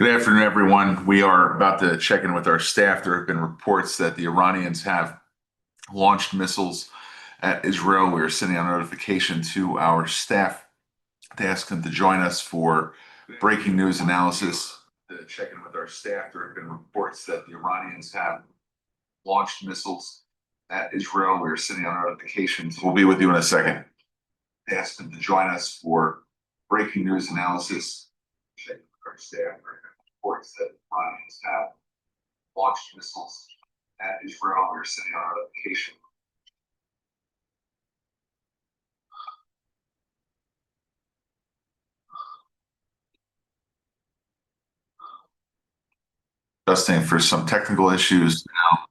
Good afternoon, everyone. We are about to check in with our staff. There have been reports that the Iranians have launched missiles at Israel. We are sending a notification to our staff to ask them to join us for breaking news analysis. To check in with our staff, there have been reports that the Iranians have launched missiles at Israel. We are sending a notification. We'll be with you in a second. Ask them to join us for breaking news analysis. Check in with our staff. Reports that Iranians have launched missiles at Israel. We're sending out a notification. Adjusting for some technical issues now.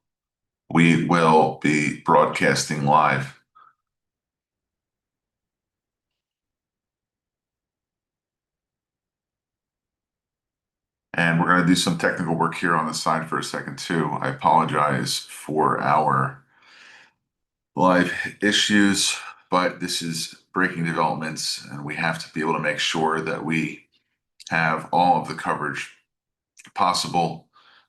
We will be broadcasting live. And we're going to do some technical work here on the side for a second, too. I apologize for our live issues, but this is breaking developments, and we have to be able to make sure that we have all of the coverage possible.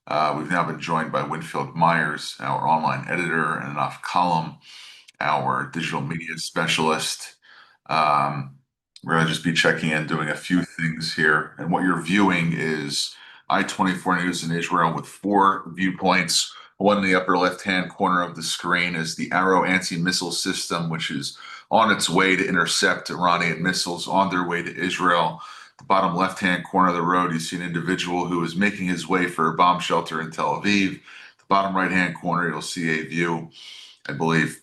We've now been joined by Winfield Myers, our online editor, and Anaf Kalam, our digital media specialist. We're going to just be checking in, doing a few things here. And what you're viewing is I-24 News in Israel with 4 viewpoints. One in the upper left-hand corner of the screen is the Arrow anti-missile system, which is on its way to intercept Iranian missiles on their way to Israel. The bottom left-hand corner of the road, you see an individual who is making his way for a bomb shelter in Tel Aviv. The bottom right-hand corner, you'll see a view, I believe,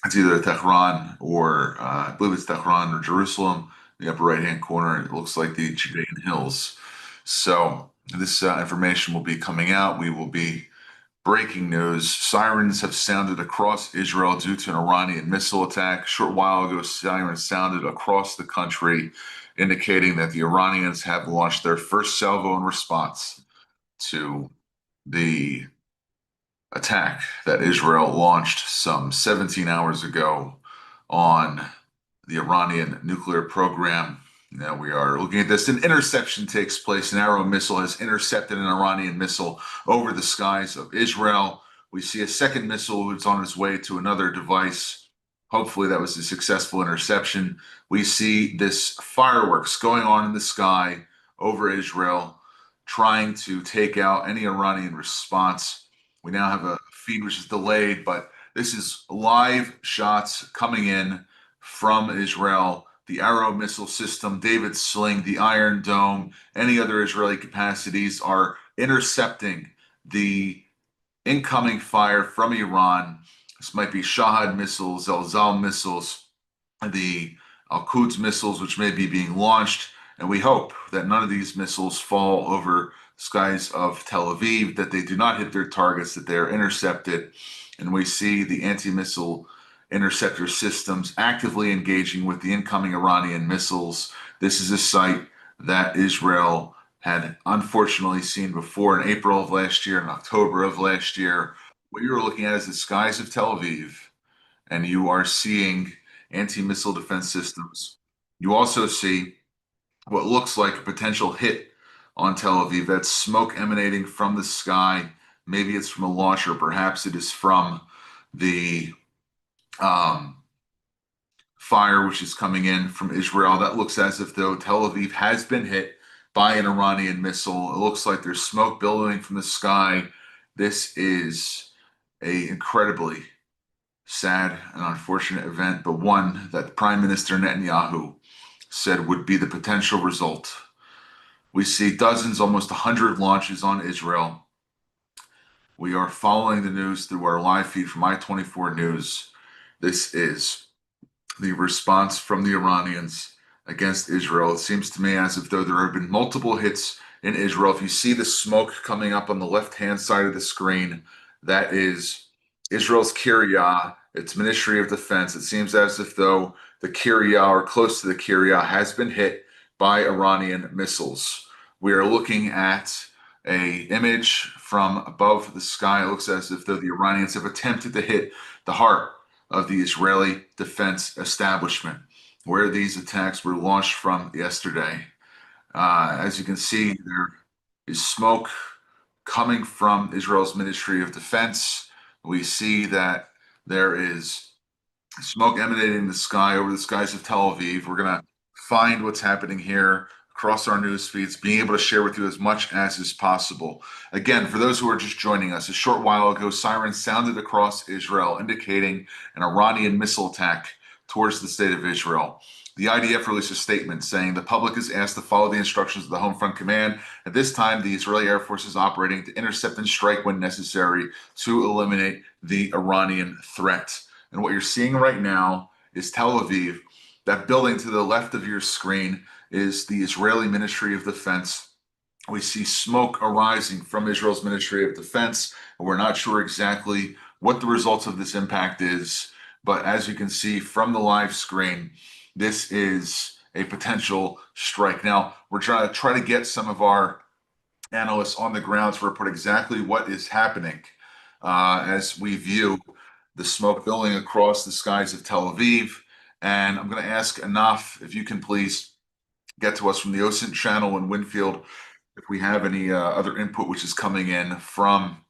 it's either Tehran or I believe it's Tehran or Jerusalem. The upper right-hand corner, it looks like the Judean hills. So this information will be coming out. We will be breaking news. Sirens have sounded across Israel due to an Iranian missile attack. A short while ago, sirens sounded across the country, indicating that the Iranians have launched their first salvo in response to the attack that Israel launched some 17 hours ago on the Iranian nuclear program. Now we are looking at this. An interception takes place. An Arrow missile has intercepted an Iranian missile over the skies of Israel. We see a second missile that's on its way to another device. Hopefully that was a successful interception. We see this fireworks going on in the sky over Israel, trying to take out any Iranian response. We now have a feed which is delayed, but this is live shots coming in from Israel. The Arrow missile system, David's Sling, the Iron Dome, any other Israeli capacities are intercepting the incoming fire from Iran. This might be Shahad missiles, Zalzal missiles, the Al-Quds missiles, which may be being launched. And we hope that none of these missiles fall over the skies of Tel Aviv, that they do not hit their targets, that they are intercepted. And we see the anti-missile interceptor systems actively engaging with the incoming Iranian missiles. This is a site that Israel had unfortunately seen before in April of last year and October of last year. What you're looking at is the skies of Tel Aviv, and you are seeing anti-missile defense systems. You also see what looks like a potential hit on Tel Aviv. That's smoke emanating from the sky. Maybe it's from a launcher. Perhaps it is from the fire which is coming in from Israel. That looks as if though Tel Aviv has been hit by an Iranian missile. It looks like there's smoke billowing from the sky. This is a incredibly sad and unfortunate event, but one that Prime Minister Netanyahu said would be the potential result. We see dozens, almost 100 launches on Israel. We are following the news through our live feed from I-24 News. This is the response from the Iranians against Israel. It seems to me as if though there have been multiple hits in Israel. If you see the smoke coming up on the left-hand side of the screen, that is Israel's Kiryat, its Ministry of Defense. It seems as if though the Kiryat or close to the Kiryat has been hit by Iranian missiles. We are looking at an image from above the sky. It looks as if though the Iranians have attempted to hit the heart of the Israeli defense establishment, where these attacks were launched from yesterday. As you can see, they're is smoke coming from Israel's Ministry of Defense. We see that there is smoke emanating in the sky over the skies of Tel Aviv. We're going to find what's happening here across our news feeds, being able to share with you as much as is possible. Again, for those who are just joining us, a short while ago, sirens sounded across Israel, indicating an Iranian missile attack towards the state of Israel. The IDF released a statement saying the public is asked to follow the instructions of the Home Front Command. At this time, the Israeli Air Force is operating to intercept and strike when necessary to eliminate the Iranian threat. And what you're seeing right now is Tel Aviv. That building to the left of your screen is the Israeli Ministry of Defense. We see smoke arising from Israel's Ministry of Defense, and we're not sure exactly what the results of this impact is. But as you can see from the live screen, this is a potential strike. Now, we're trying to get some of our analysts on the ground to report exactly what is happening as we view the smoke billowing across the skies of Tel Aviv. And I'm going to ask Anaf if you can please get to us from the OSINT channel in Winfield if we have any other input which is coming in from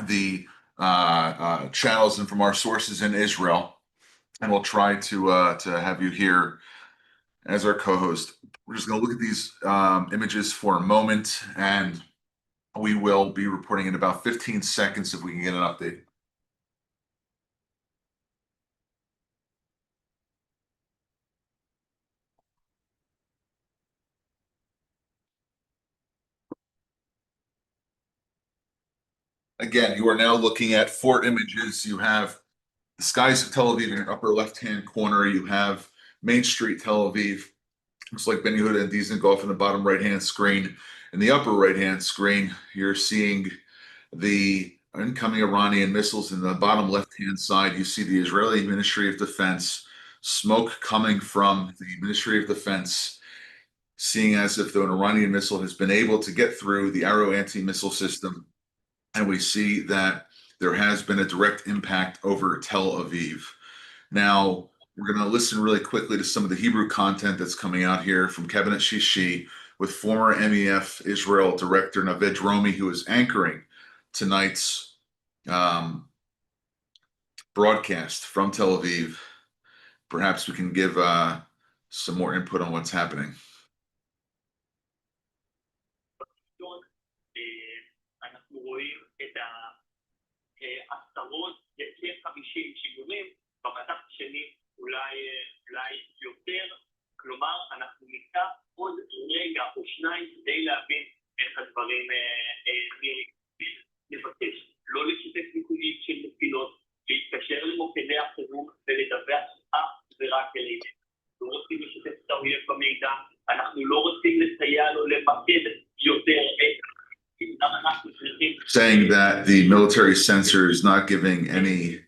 the channels and from our sources in Israel. And we'll try to have you here as our co-host. We're just going to look at these images for a moment, and we will be reporting in about 15 seconds if we can get an update. Again, you are now looking at 4 images. You have the skies of Tel Aviv in your upper left-hand corner. You have Main Street, Tel Aviv. Looks like Ben Yehuda and Dizengoff in the bottom right-hand screen. In the upper right-hand screen, you're seeing the incoming Iranian missiles. In the bottom left-hand side, you see the Israeli Ministry of Defense, smoke coming from the Ministry of Defense, seeing as if though an Iranian missile has been able to get through the Arrow anti-missile system. And we see that there has been a direct impact over Tel Aviv. Now, we're going to listen really quickly to some of the Hebrew content that's coming out here from Cabinet Shishi with former MEF Israel Director Naved Dromi, who is anchoring tonight's broadcast from Tel Aviv. Perhaps we can give some more input on what's happening. במדף השני אולי יותר, כלומר אנחנו ניקח עוד רגע או שניים כדי להבין איך הדברים נבקש לא לשתף ניקויים של נפילות, להתקשר למוקדי החירום ולדווח אך ורק אלינו. לא רוצים לשתף את האויב במידע, אנחנו לא רוצים לסייע לו למקד יותר saying that the military censor is not giving any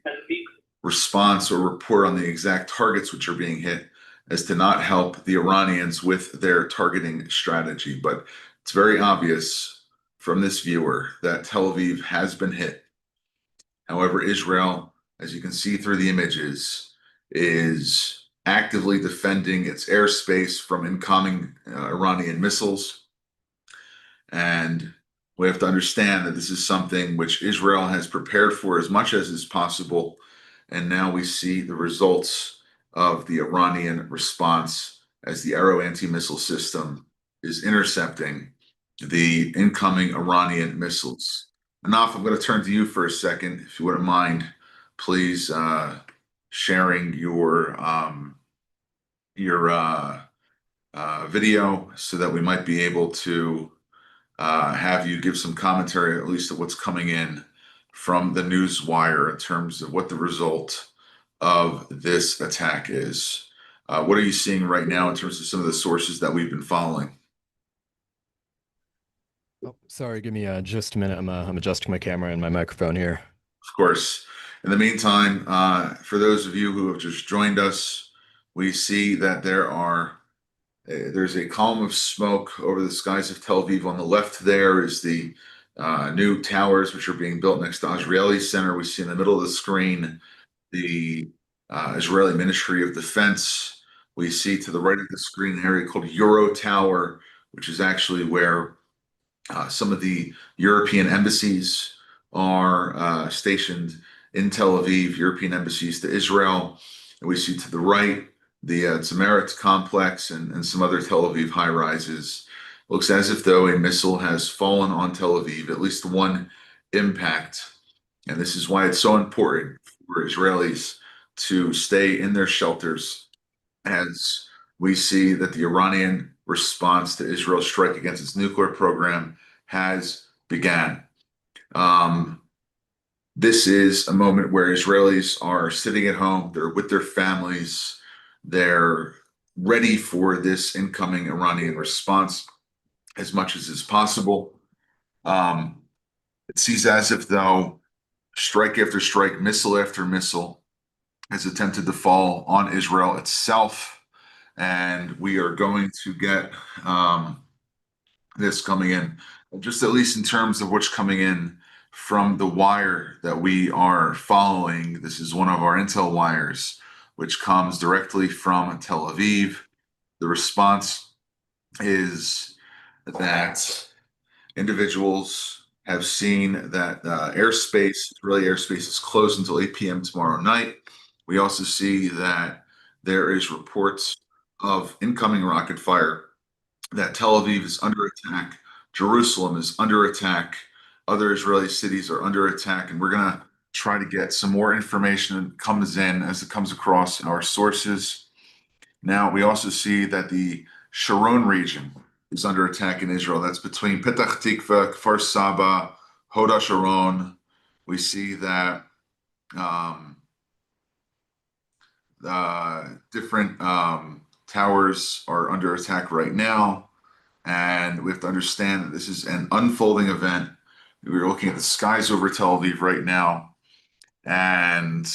response or report on the exact targets which are being hit, as to not help the Iranians with their targeting strategy. But it's very obvious from this viewer that Tel Aviv has been hit. However, Israel, as you can see through the images, is actively defending its airspace from incoming Iranian missiles. And we have to understand that this is something which Israel has prepared for as much as is possible. And now we see the results of the Iranian response as the Arrow anti-missile system is intercepting the incoming Iranian missiles. Anaf, I'm going to turn to you for a second, if you wouldn't mind, please sharing your video so that we might be able to have you give some commentary, at least of what's coming in from the news wire in terms of what the result of this attack is. What are you seeing right now in terms of some of the sources that we've been following? Oh, sorry, give me just a minute. I'm adjusting my camera and my microphone here. Of course. In the meantime, for those of you who have just joined us, we see that there's a column of smoke over the skies of Tel Aviv. On the left there is the new towers which are being built next to Azrieli Center. We see in the middle of the screen the Israeli Ministry of Defense. We see to the right of the screen an area called Euro Tower, which is actually where Some of the European embassies are stationed in Tel Aviv, European embassies to Israel. And we see to the right the Tzemeret complex and some other Tel Aviv high rises. Looks as if though a missile has fallen on Tel Aviv, at least one impact. And this is why it's so important for Israelis to stay in their shelters as we see that the Iranian response to Israel's strike against its nuclear program has began. Um, this is a moment where Israelis are sitting at home, they're with their families, they're ready for this incoming Iranian response as much as is possible. Um, it seems as if though strike after strike, missile after missile has attempted to fall on Israel itself. And we are going to get this coming in, just at least in terms of what's coming in from the wire that we are following. This is one of our intel wires, which comes directly from Tel Aviv. The response is that individuals have seen that Israeli airspace is closed until 8 p.m. tomorrow night. We also see that there is reports of incoming rocket fire, that Tel Aviv is under attack, Jerusalem is under attack, other Israeli cities are under attack, and we're going to try to get some more information that comes in as it comes across in our sources. Now, we also see that the Sharon region is under attack in Israel. That's between Petach Tikva, Kfar Saba, Hoda Sharon. We see that different towers are under attack right now. And we have to understand that this is an unfolding event. We're looking at the skies over Tel Aviv right now, and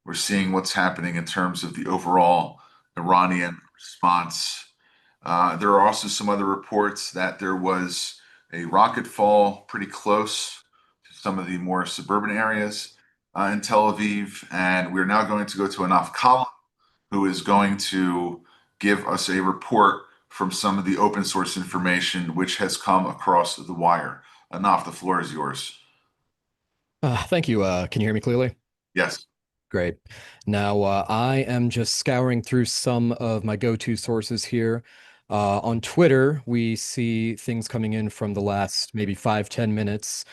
we're seeing what's happening in terms of the overall Iranian response. There are also some other reports that there was a rocket fall pretty close to some of the more suburban areas in Tel Aviv. And we're now going to go to Anaf Kala, who is going to give us a report from some of the open source information which has come across the wire. Anaf, the floor is yours. Thank you. Can you hear me clearly? Yes. Great. Now, I am just scouring through some of my go-to sources here. On Twitter, we see things coming in from the last maybe 5-10 minutes.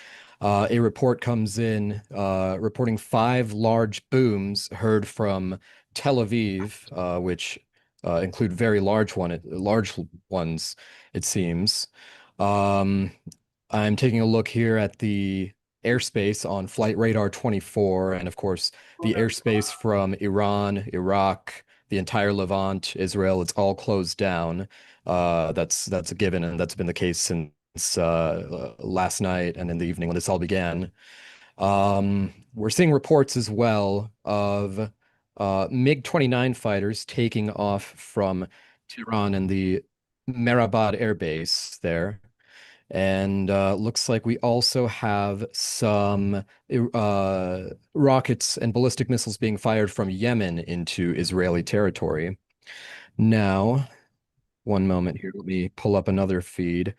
A report comes in reporting 5 large booms heard from Tel Aviv, which include very large ones, it seems. Um, I'm taking a look here at the airspace on Flight Radar 24, and of course, the airspace from Iran, Iraq, the entire Levant, Israel, it's all closed down. That's a given, and that's been the case since last night and in the evening when this all began. We're seeing reports as well of MiG-29 fighters taking off from Tehran and the Mehrabad Air Base there. And looks like we also have some rockets and ballistic missiles being fired from Yemen into Israeli territory. Now, one moment here, let me pull up another feed.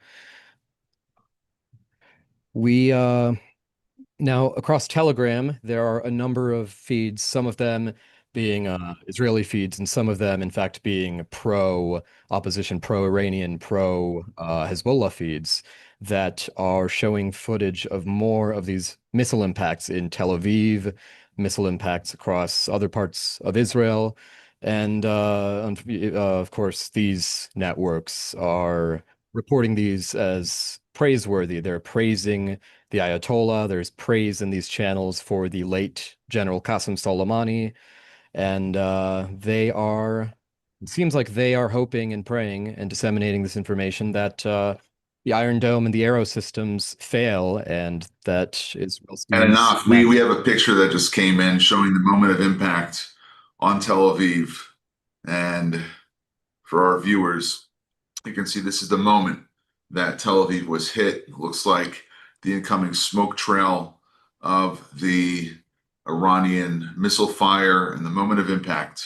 We Now, across Telegram, there are a number of feeds, some of them being Israeli feeds, and some of them, in fact, being pro-opposition, pro-Iranian, pro-Hezbollah feeds that are showing footage of more of these missile impacts in Tel Aviv, missile impacts across other parts of Israel. And of course, these networks are reporting these as praiseworthy. They're praising the Ayatollah. There's praise in these channels for the late General Qasem Soleimani. And it seems like they are hoping and praying and disseminating this information that the Iron Dome and the Arrow systems fail and that Israel And seems Anaf, we have a picture that just came in showing the moment of impact on Tel Aviv. And for our viewers, you can see this is the moment that Tel Aviv was hit. It looks like the incoming smoke trail of the Iranian missile fire and the moment of impact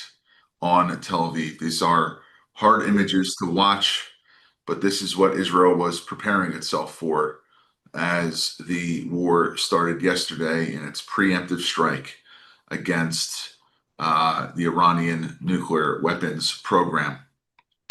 on Tel Aviv. These are hard images to watch. but this is what Israel was preparing itself for as the war started yesterday in its preemptive strike against the Iranian nuclear weapons program.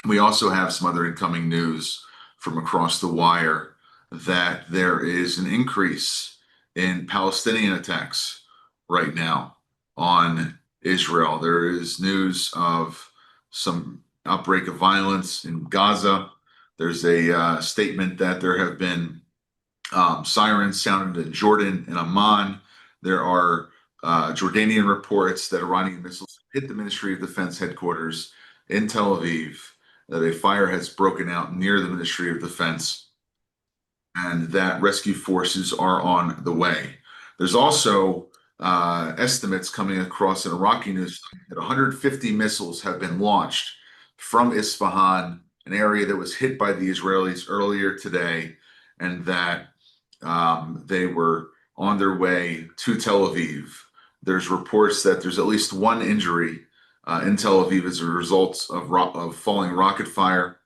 We also have some other incoming news from across the wire that there is an increase in Palestinian attacks right now on Israel. There is news of some outbreak of violence in Gaza. There's a statement that there have been sirens sounded in Jordan and Amman. There are Jordanian reports that Iranian missiles hit the Ministry of Defense headquarters in Tel Aviv, that a fire has broken out near the Ministry of Defense, and that rescue forces are on the way. There's also estimates coming across an Iraqi news that 150 missiles have been launched from Isfahan, an area that was hit by the Israelis earlier today, and that they were on their way to Tel Aviv. There's reports that there's at least one injury in Tel Aviv as a result of falling rocket fire.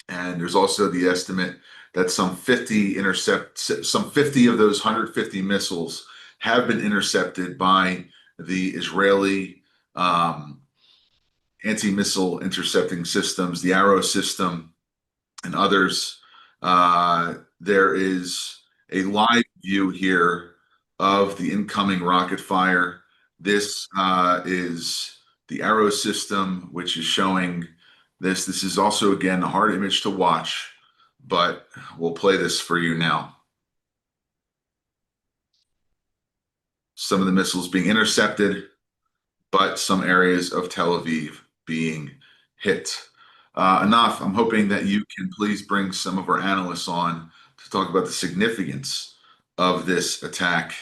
And there's also the estimate that some 50 of those 150 missiles have been intercepted by the Israeli anti-missile intercepting systems, the Arrow system, and others. There is a live view here of the incoming rocket fire. This is the Arrow system, which is showing this. This is also, again, a hard image to watch, but we'll play this for you now. Some of the missiles being intercepted, but some areas of Tel Aviv being hit. Enough. I'm hoping that you can please bring some of our analysts on to talk about the significance of this attack.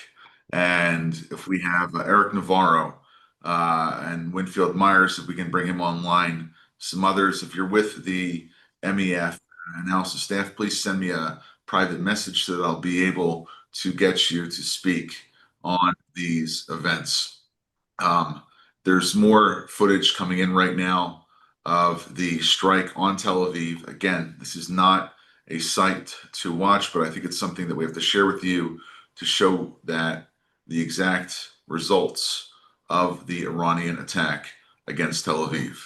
And if we have Eric Navarro and Winfield Myers, if we can bring him online, some others, if you're with the MEF analysis staff, please send me a private message so that I'll be able to get you to speak on these events. There's more footage coming in right now of the strike on Tel Aviv. Again, this is not a sight to watch, but I think it's something that we have to share with you to show that the exact results of the Iranian attack against Tel Aviv.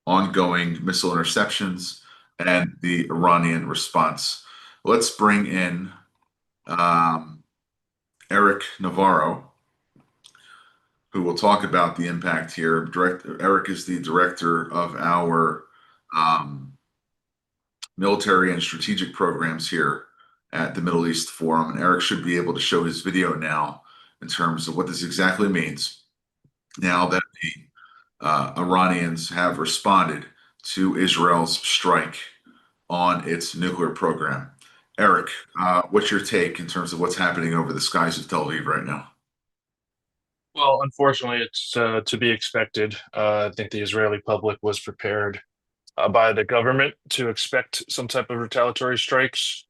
Ongoing missile interceptions and the Iranian response. Let's bring in Eric Navarro, who will talk about the impact here. Eric is the director of our military and strategic programs here at the Middle East Forum. And Eric should be able to show his video now in terms of what this exactly means now that the Iranians have responded to Israel's strike on its nuclear program. Eric, what's your take in terms of what's happening over the skies of Tel Aviv right now? Well, unfortunately, it's to be expected. I think the Israeli public was prepared by the government to expect some type of retaliatory strikes.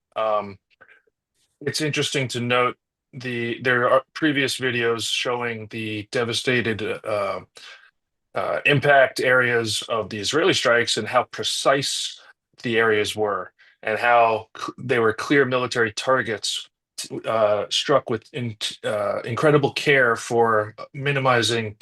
It's interesting to note there are previous videos showing the devastated impact areas of the Israeli strikes and how precise the areas were, and how they were clear military targets struck with incredible care for minimizing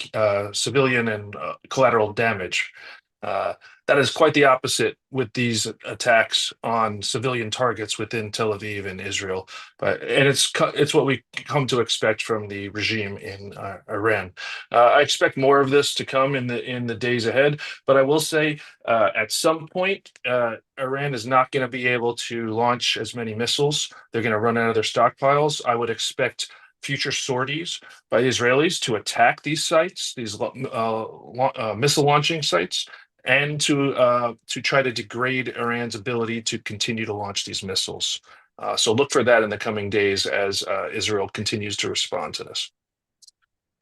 civilian and collateral damage. That is quite the opposite with these attacks on civilian targets within Tel Aviv and Israel. And it's what we come to expect from the regime in Iran. I expect more of this to come in the days ahead. But I will say, at some point, Iran is not going to be able to launch as many missiles. They're going to run out of their stockpiles. I would expect future sorties by the Israelis to attack these sites, these missile launching sites, and to try to degrade Iran's ability to continue to launch these missiles. So look for that in the coming days as Israel continues to respond to this.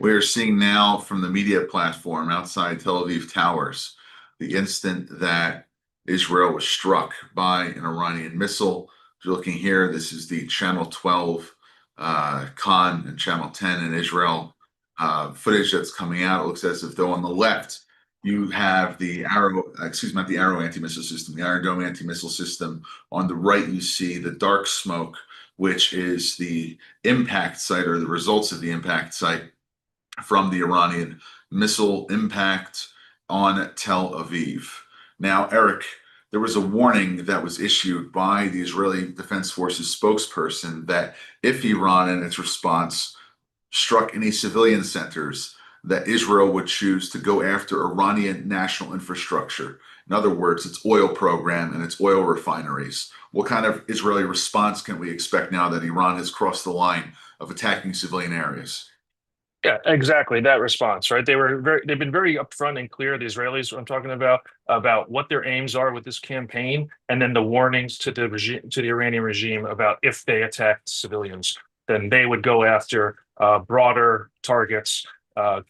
We are seeing now from the media platform outside Tel Aviv towers the instant that Israel was struck by an Iranian missile. If you're looking here, this is the Channel 12 Khan and Channel 10 in Israel footage that's coming out. It looks as if though on the left you have the not the Arrow anti-missile system, the Iron Dome anti-missile system. On the right, you see the dark smoke, which is the impact site or the results of the impact site from the Iranian missile impact on Tel Aviv. Now, Eric, there was a warning that was issued by the Israeli Defense Forces spokesperson that if Iran in its response struck any civilian centers, that Israel would choose to go after Iranian national infrastructure. In other words, its oil program and its oil refineries. What kind of Israeli response can we expect now that Iran has crossed the line of attacking civilian areas? Yeah, exactly that response, right? They've been very upfront and clear, the Israelis I'm talking about what their aims are with this campaign, and then the warnings to the regime, to the Iranian regime about if they attacked civilians, then they would go after broader targets,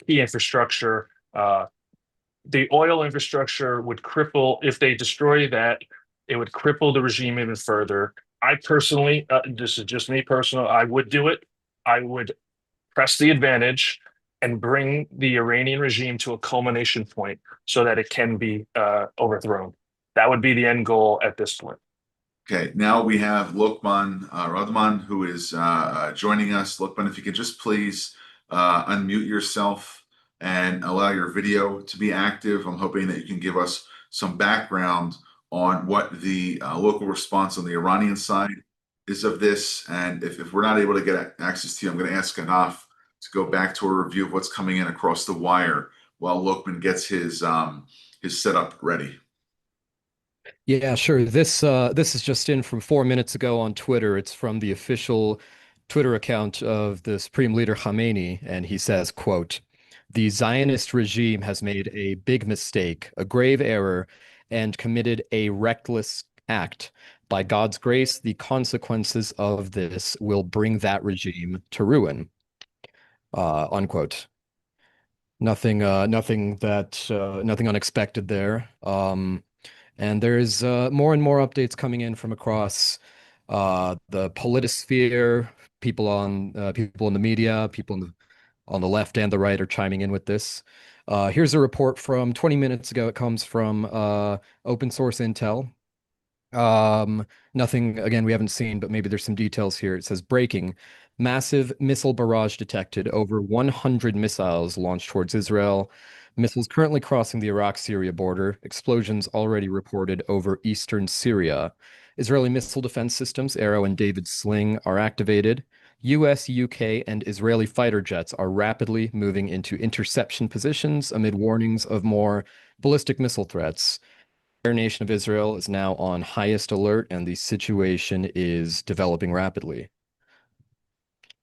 key infrastructure. The oil infrastructure would cripple, if they destroy that, it would cripple the regime even further. I personally, this is just me personal, I would do it. I would press the advantage and bring the Iranian regime to a culmination point so that it can be overthrown. That would be the end goal at this point. Okay, now we have Lokman Radman, who is joining us. Lokman, if you could just please unmute yourself and allow your video to be active. I'm hoping that you can give us some background on what the local response on the Iranian side is of this. And if we're not able to get access to you, I'm going to ask Anaf to go back to a review of what's coming in across the wire while Lokman gets his setup ready. Yeah, sure. This is just in from 4 minutes ago on Twitter. It's from the official Twitter account of the Supreme Leader Khamenei, and he says, quote, "The Zionist regime has made a big mistake, a grave error, and committed a reckless act. By God's grace, the consequences of this will bring that regime to ruin." Unquote. Nothing nothing unexpected there. And there's more and more updates coming in from across the politosphere. People in the media, on the left and the right are chiming in with this. Here's a report from 20 minutes ago. It comes from open source intel. Nothing, again, we haven't seen, but maybe there's some details here. It says breaking. Massive missile barrage detected. Over 100 missiles launched towards Israel. Missiles currently crossing the Iraq-Syria border. Explosions already reported over eastern Syria. Israeli missile defense systems, Arrow and David Sling, are activated. US, UK, and Israeli fighter jets are rapidly moving into interception positions amid warnings of more ballistic missile threats. The nation of Israel is now on highest alert, and the situation is developing rapidly.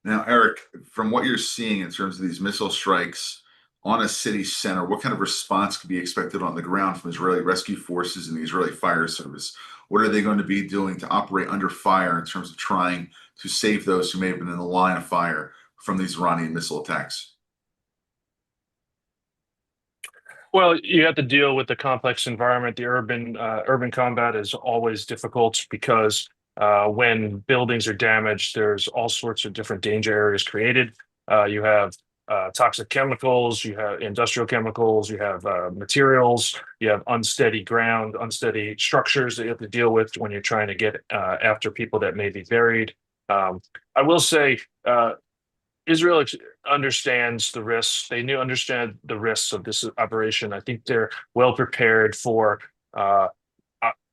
Now, Eric, from what you're seeing in terms of these missile strikes on a city center, what kind of response could be expected on the ground from Israeli rescue forces and the Israeli fire service? What are they going to be doing to operate under fire in terms of trying to save those who may have been in the line of fire from these Iranian missile attacks? Well, you have to deal with the complex environment. The urban combat is always difficult because when buildings are damaged, there's all sorts of different danger areas created. You have toxic chemicals, you have industrial chemicals, you have materials, you have unsteady ground, unsteady structures that you have to deal with when you're trying to get after people that may be buried. I will say Israel understands the risks. They understand the risks of this operation. I think they're well prepared for.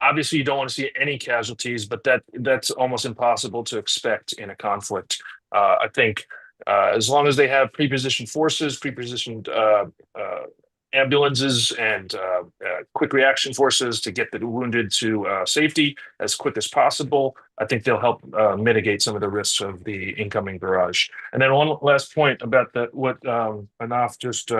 Obviously, you don't want to see any casualties, but that's almost impossible to expect in a conflict. I think as long as they have pre-positioned forces, pre-positioned ambulances, and quick reaction forces to get the wounded to safety as quick as possible, I think they'll help mitigate some of the risks of the incoming barrage. And then one last point about what Anaf just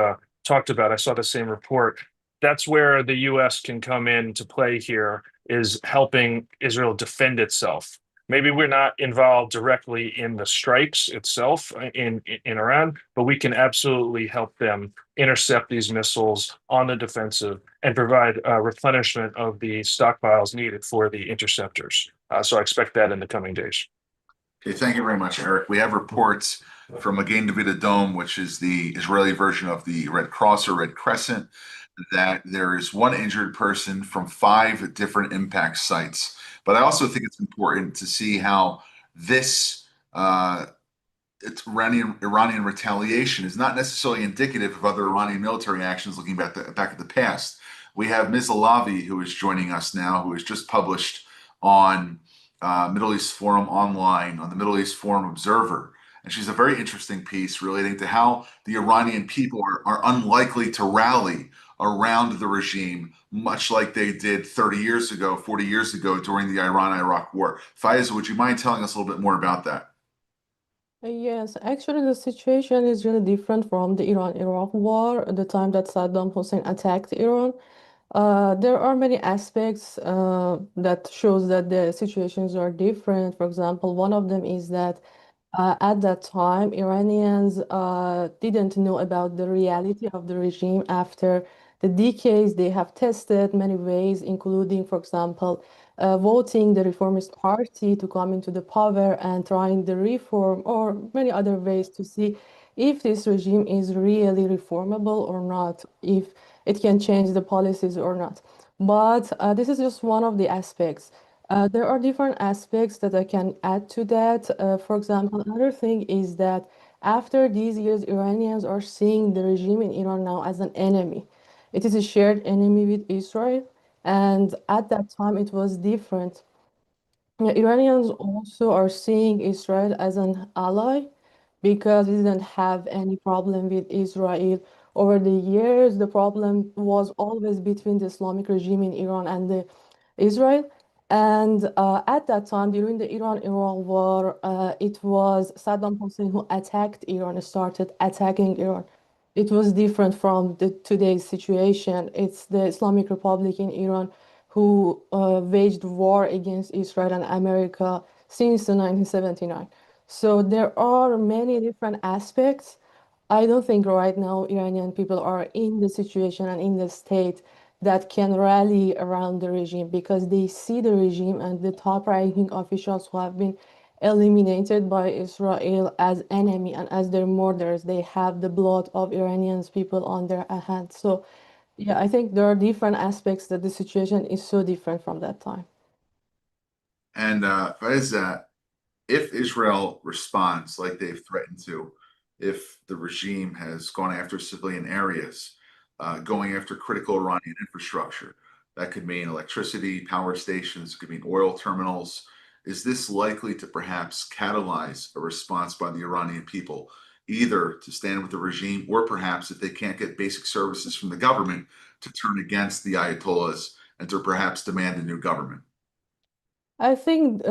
talked about. I saw the same report. That's where the U.S. can come into play here, is helping Israel defend itself. Maybe we're not involved directly in the strikes itself in Iran, but we can absolutely help them intercept these missiles on the defensive and provide replenishment of the stockpiles needed for the interceptors. So I expect that in the coming days. Okay, thank you very much, Eric. We have reports from Magen David Adom, which is the Israeli version of the Red Cross or Red Crescent, that there is one injured person from 5 different impact sites. But I also think it's important to see how this it's Iranian retaliation is not necessarily indicative of other Iranian military actions looking back at the past. We have Ms. Alavi, who is joining us now, who has just published on Middle East Forum Online, on the Middle East Forum Observer. And she's a very interesting piece relating to how the Iranian people are unlikely to rally around the regime, much like they did 30 years ago, 40 years ago during the Iran-Iraq War. Faiza, would you mind telling us a little bit more about that? Yes, actually, the situation is really different from the Iran-Iraq war, the time that Saddam Hussein attacked Iran. There are many aspects that shows that the situations are different. For example, one of them is that at that time, Iranians didn't know about the reality of the regime after the decades. They have tested many ways, including, for example, voting the Reformist Party to come into the power and trying the reform, or many other ways to see if this regime is really reformable or not, if it can change the policies or not. But this is just one of the aspects. There are different aspects that I can add to that. For example, another thing is that after these years, Iranians are seeing the regime in Iran now as an enemy. It is a shared enemy with Israel, and at that time it was different. Yeah, Iranians also are seeing Israel as an ally because we didn't have any problem with Israel. Over the years, the problem was always between the Islamic regime in Iran and the Israel. And at that time, during the Iran-Iraq war, it was Saddam Hussein who attacked Iran, started attacking Iran. It was different from the today's situation. It's the Islamic Republic in Iran who waged war against Israel and America since the 1979. So there are many different aspects. I don't think right now Iranian people are in the situation and in the state that can rally around the regime because they see the regime and the top ranking officials who have been eliminated by Israel as enemy and as their murderers. They have the blood of Iranians people on their hands. So yeah, I think there are different aspects that the situation is so different from that time. And Faiza, if Israel responds like they've threatened to, if the regime has gone after civilian areas, going after critical Iranian infrastructure, that could mean electricity, power stations, could mean oil terminals. Is this likely to perhaps catalyze a response by the Iranian people, either to stand with the regime or perhaps if they can't get basic services from the government, to turn against the Ayatollahs and to perhaps demand a new government? I think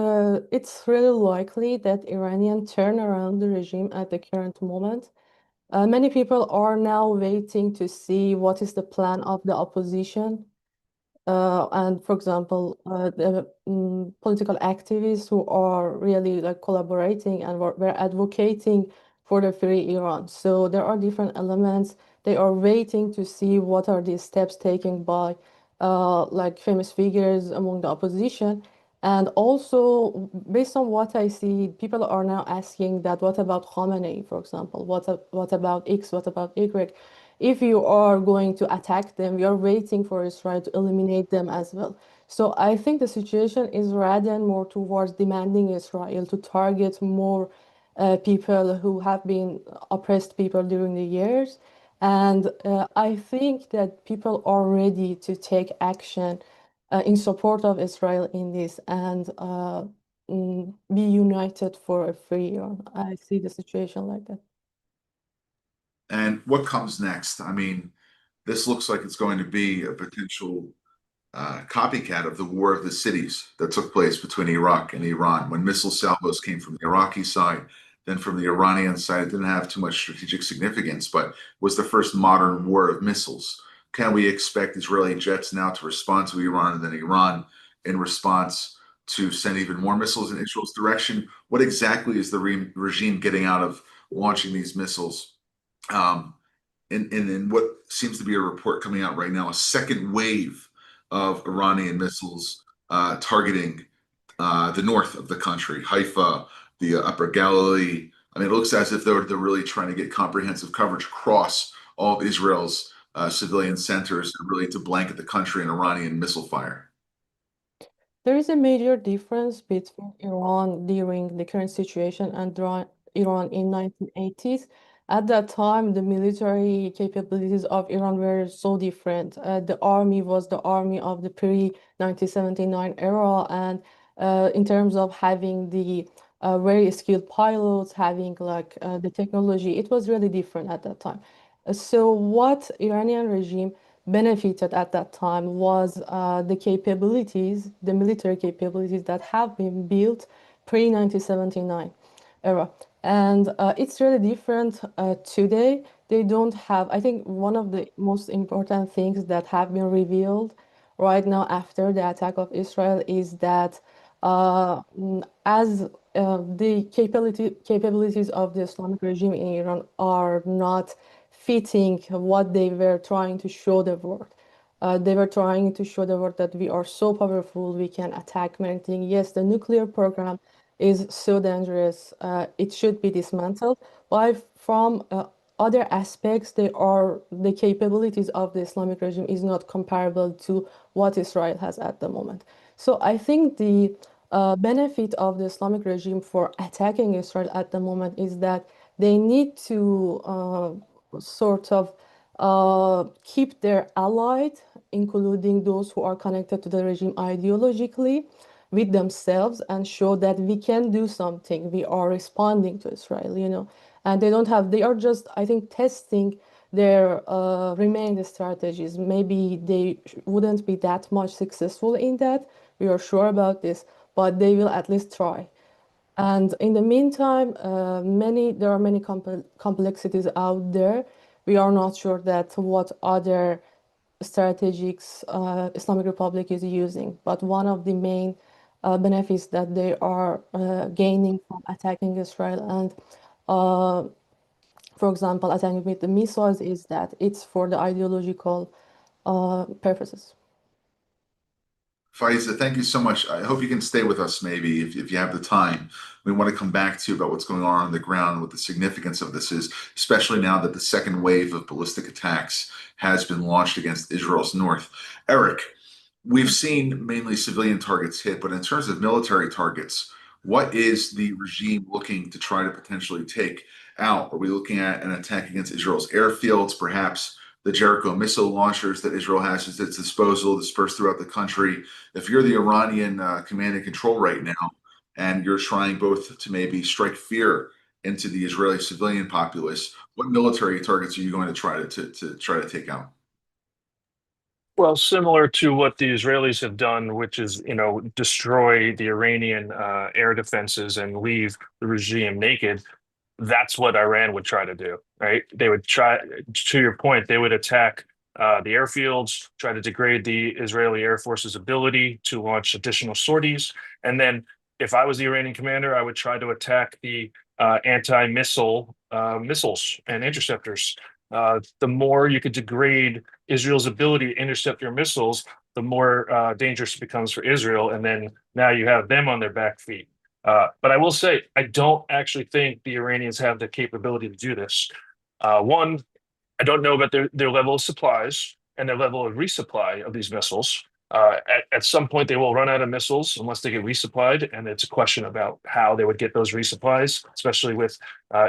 it's really likely that Iranian turn around the regime at the current moment. Many people are now waiting to see what is the plan of the opposition. And for example, the political activists who are really like collaborating and were advocating for the free Iran. So there are different elements. They are waiting to see what are the steps taken by like famous figures among the opposition. And also, based on what I see, people are now asking that what about Khamenei, for example? What about X? What about Y? If you are going to attack them, you're waiting for Israel to eliminate them as well. So I think the situation is rather more towards demanding Israel to target more people who have been oppressed people during the years. And I think that people are ready to take action in support of Israel in this and be united for a free Iran. I see the situation like that. And what comes next? I mean, this looks like it's going to be a potential copycat of the War of the Cities that took place between Iraq and Iran when missile salvos came from the Iraqi side. Then from the Iranian side, it didn't have too much strategic significance, but was the first modern war of missiles. Can we expect Israeli jets now to respond to Iran and then Iran in response to send even more missiles in Israel's direction? What exactly is the regime getting out of launching these missiles? Um, and in what seems to be a report coming out right now, a second wave of Iranian missiles targeting the north of the country, Haifa, the Upper Galilee. I mean, it looks as if they're really trying to get comprehensive coverage across all of Israel's civilian centers, and really to blanket the country in Iranian missile fire. There is a major difference between Iran during the current situation and Iran in 1980s. At that time, the military capabilities of Iran were so different. The army was the army of the pre-1979 era, and in terms of having the very skilled pilots, having like the technology, it was really different at that time. So what Iranian regime benefited at that time was the capabilities, the military capabilities that have been built pre-1979 era. And it's really different today. They don't have, I think one of the most important things that have been revealed right now after the attack of Israel is that as the capabilities of the Islamic regime in Iran are not fitting what they were trying to show the world. They were trying to show the world that we are so powerful, we can attack many things. Yes, the nuclear program is so dangerous, it should be dismantled. But from other aspects, the capabilities of the Islamic regime is not comparable to what Israel has at the moment. So I think the benefit of the Islamic regime for attacking Israel at the moment is that they need to sort of keep their allies, including those who are connected to the regime ideologically, with themselves and show that we can do something. We are responding to Israel, you know, and they are just, I think, testing their remaining strategies. Maybe they wouldn't be that much successful in that. We are sure about this, but they will at least try. And in the meantime, there are many complexities out there. We are not sure that what other strategies Islamic Republic is using, but one of the main benefits that they are gaining from attacking Israel and, for example, attacking with the missiles is that it's for the ideological purposes. Faiza, thank you so much. I hope you can stay with us maybe if you have the time. We want to come back to you about what's going on the ground, what the significance of this is, especially now that the second wave of ballistic attacks has been launched against Israel's north. Eric, we've seen mainly civilian targets hit, but in terms of military targets, what is the regime looking to try to potentially take out? Are we looking at an attack against Israel's airfields, perhaps the Jericho missile launchers that Israel has at its disposal, dispersed throughout the country? If you're the Iranian command and control right now, and you're trying both to maybe strike fear into the Israeli civilian populace, what military targets are you going to try to take out? Well, similar to what the Israelis have done, which is, destroy the Iranian air defenses and leave the regime naked. That's what Iran would try to do, right? They would try, to your point, they would attack the airfields, try to degrade the Israeli Air Force's ability to launch additional sorties. And then if I was the Iranian commander, I would try to attack the anti-missile missiles and interceptors. The more you could degrade Israel's ability to intercept your missiles, the more dangerous it becomes for Israel. And then now you have them on their back feet. But I will say, I don't actually think the Iranians have the capability to do this. One, I don't know about their level of supplies and their level of resupply of these missiles. At some point, they will run out of missiles unless they get resupplied, and it's a question about how they would get those resupplies, especially with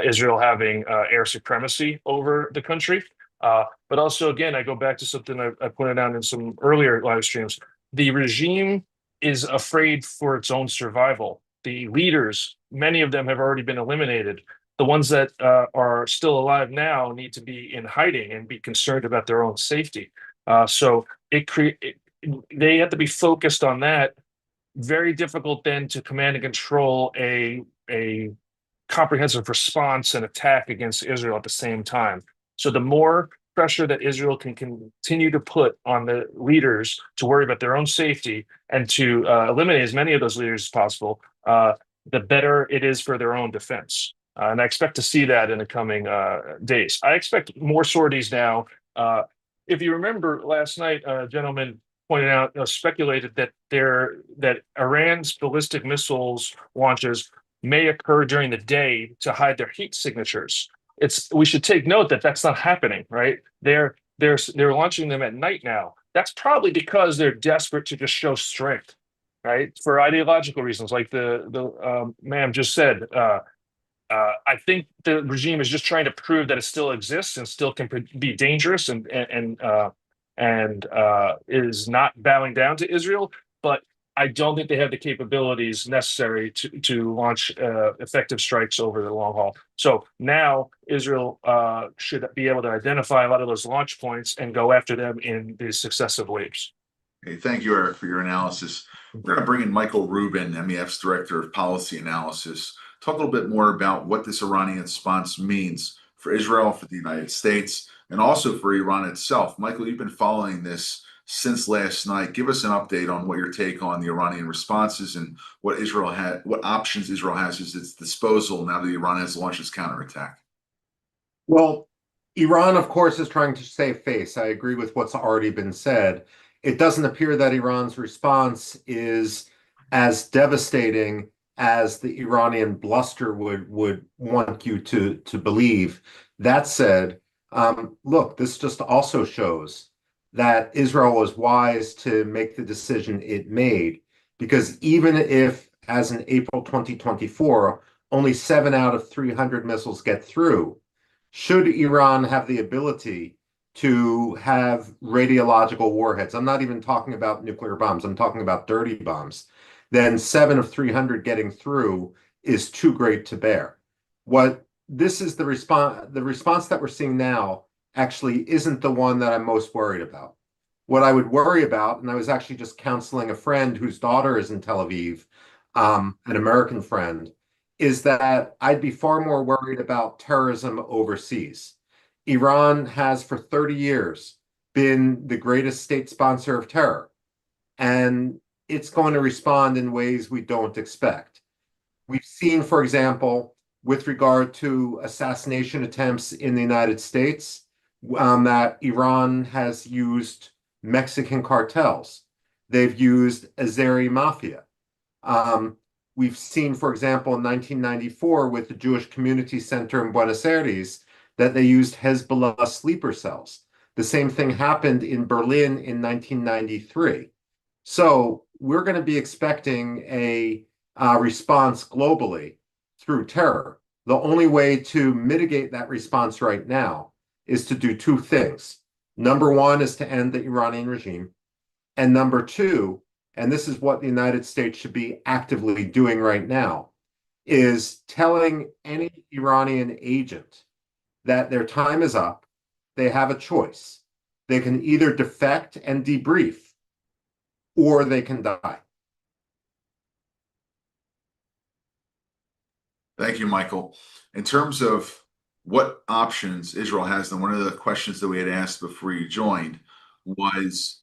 Israel having air supremacy over the country. But also, again, I go back to something I pointed out in some earlier live streams. The regime is afraid for its own survival. The leaders, many of them have already been eliminated. The ones that are still alive now need to be in hiding and be concerned about their own safety. So they have to be focused on that. Very difficult then to command and control a comprehensive response and attack against Israel at the same time. So the more pressure that Israel can continue to put on the leaders to worry about their own safety and to eliminate as many of those leaders as possible, the better it is for their own defense. And I expect to see that in the coming days. I expect more sorties now. If you remember last night, a gentleman pointed out, speculated that Iran's ballistic missiles launches may occur during the day to hide their heat signatures. We should take note that that's not happening, right? They're launching them at night now. That's probably because they're desperate to just show strength, right? For ideological reasons, like the ma'am just said. I think the regime is just trying to prove that it still exists and still can be dangerous and is not bowing down to Israel. But I don't think they have the capabilities necessary to launch effective strikes over the long haul. So now Israel should be able to identify a lot of those launch points and go after them in these successive waves. Okay, thank you, Eric, for your analysis. We're going to bring in Michael Rubin, MEF's Director of Policy Analysis, talk a little bit more about what this Iranian response means for Israel, for the United States, and also for Iran itself. Michael, you've been following this since last night. Give us an update on what your take on the Iranian responses and what options Israel has at its disposal now that Iran has launched its counterattack. Well, Iran, of course, is trying to save face. I agree with what's already been said. It doesn't appear that Iran's response is as devastating as the Iranian bluster would want you to believe. That said, look, this just also shows that Israel was wise to make the decision it made, because even if, as in April 2024, only 7 out of 300 missiles get through, should Iran have the ability to have radiological warheads, I'm not even talking about nuclear bombs, I'm talking about dirty bombs, then 7 of 300 getting through is too great to bear. The response that we're seeing now actually isn't the one that I'm most worried about. What I would worry about, and I was actually just counseling a friend whose daughter is in Tel Aviv, an American friend, is that I'd be far more worried about terrorism overseas. Iran has for 30 years been the greatest state sponsor of terror, and it's going to respond in ways we don't expect. We've seen, for example, with regard to assassination attempts in the United States, that Iran has used Mexican cartels. They've used Azeri mafia. We've seen, for example, in 1994 with the Jewish Community Center in Buenos Aires, that they used Hezbollah sleeper cells. The same thing happened in Berlin in 1993. So we're going to be expecting a response globally through terror. The only way to mitigate that response right now is to do two things. Number one is to end the Iranian regime. And number two, and this is what the United States should be actively doing right now, is telling any Iranian agent that their time is up. They have a choice. They can either defect and debrief, or they can die. Thank you, Michael. In terms of what options Israel has, and one of the questions that we had asked before you joined was,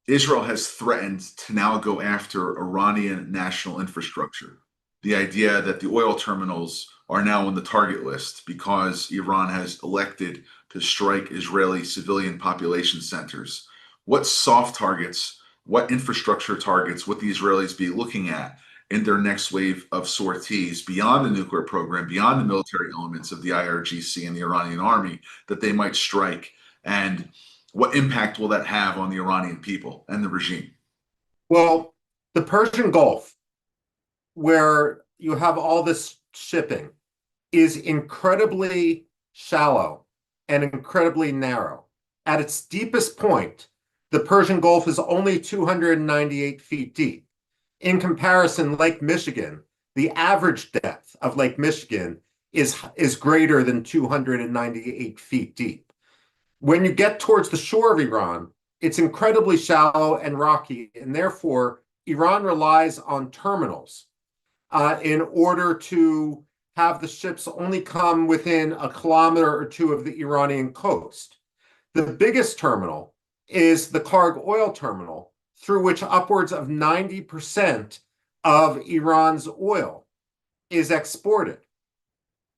Israel has threatened to now go after Iranian national infrastructure. The idea that the oil terminals are now on the target list because Iran has elected to strike Israeli civilian population centers. What soft targets, what infrastructure targets would the Israelis be looking at in their next wave of sorties beyond the nuclear program, beyond the military elements of the IRGC and the Iranian army that they might strike? And what impact will that have on the Iranian people and the regime? Well, the Persian Gulf, where you have all this shipping, is incredibly shallow and incredibly narrow. At its deepest point, the Persian Gulf is only 298 feet deep. In comparison, Lake Michigan, the average depth of Lake Michigan is greater than 298 feet deep. When you get towards the shore of Iran, it's incredibly shallow and rocky, and therefore Iran relies on terminals in order to have the ships only come within a kilometer or two of the Iranian coast. The biggest terminal is the Karg oil terminal, through which upwards of 90% of Iran's oil is exported.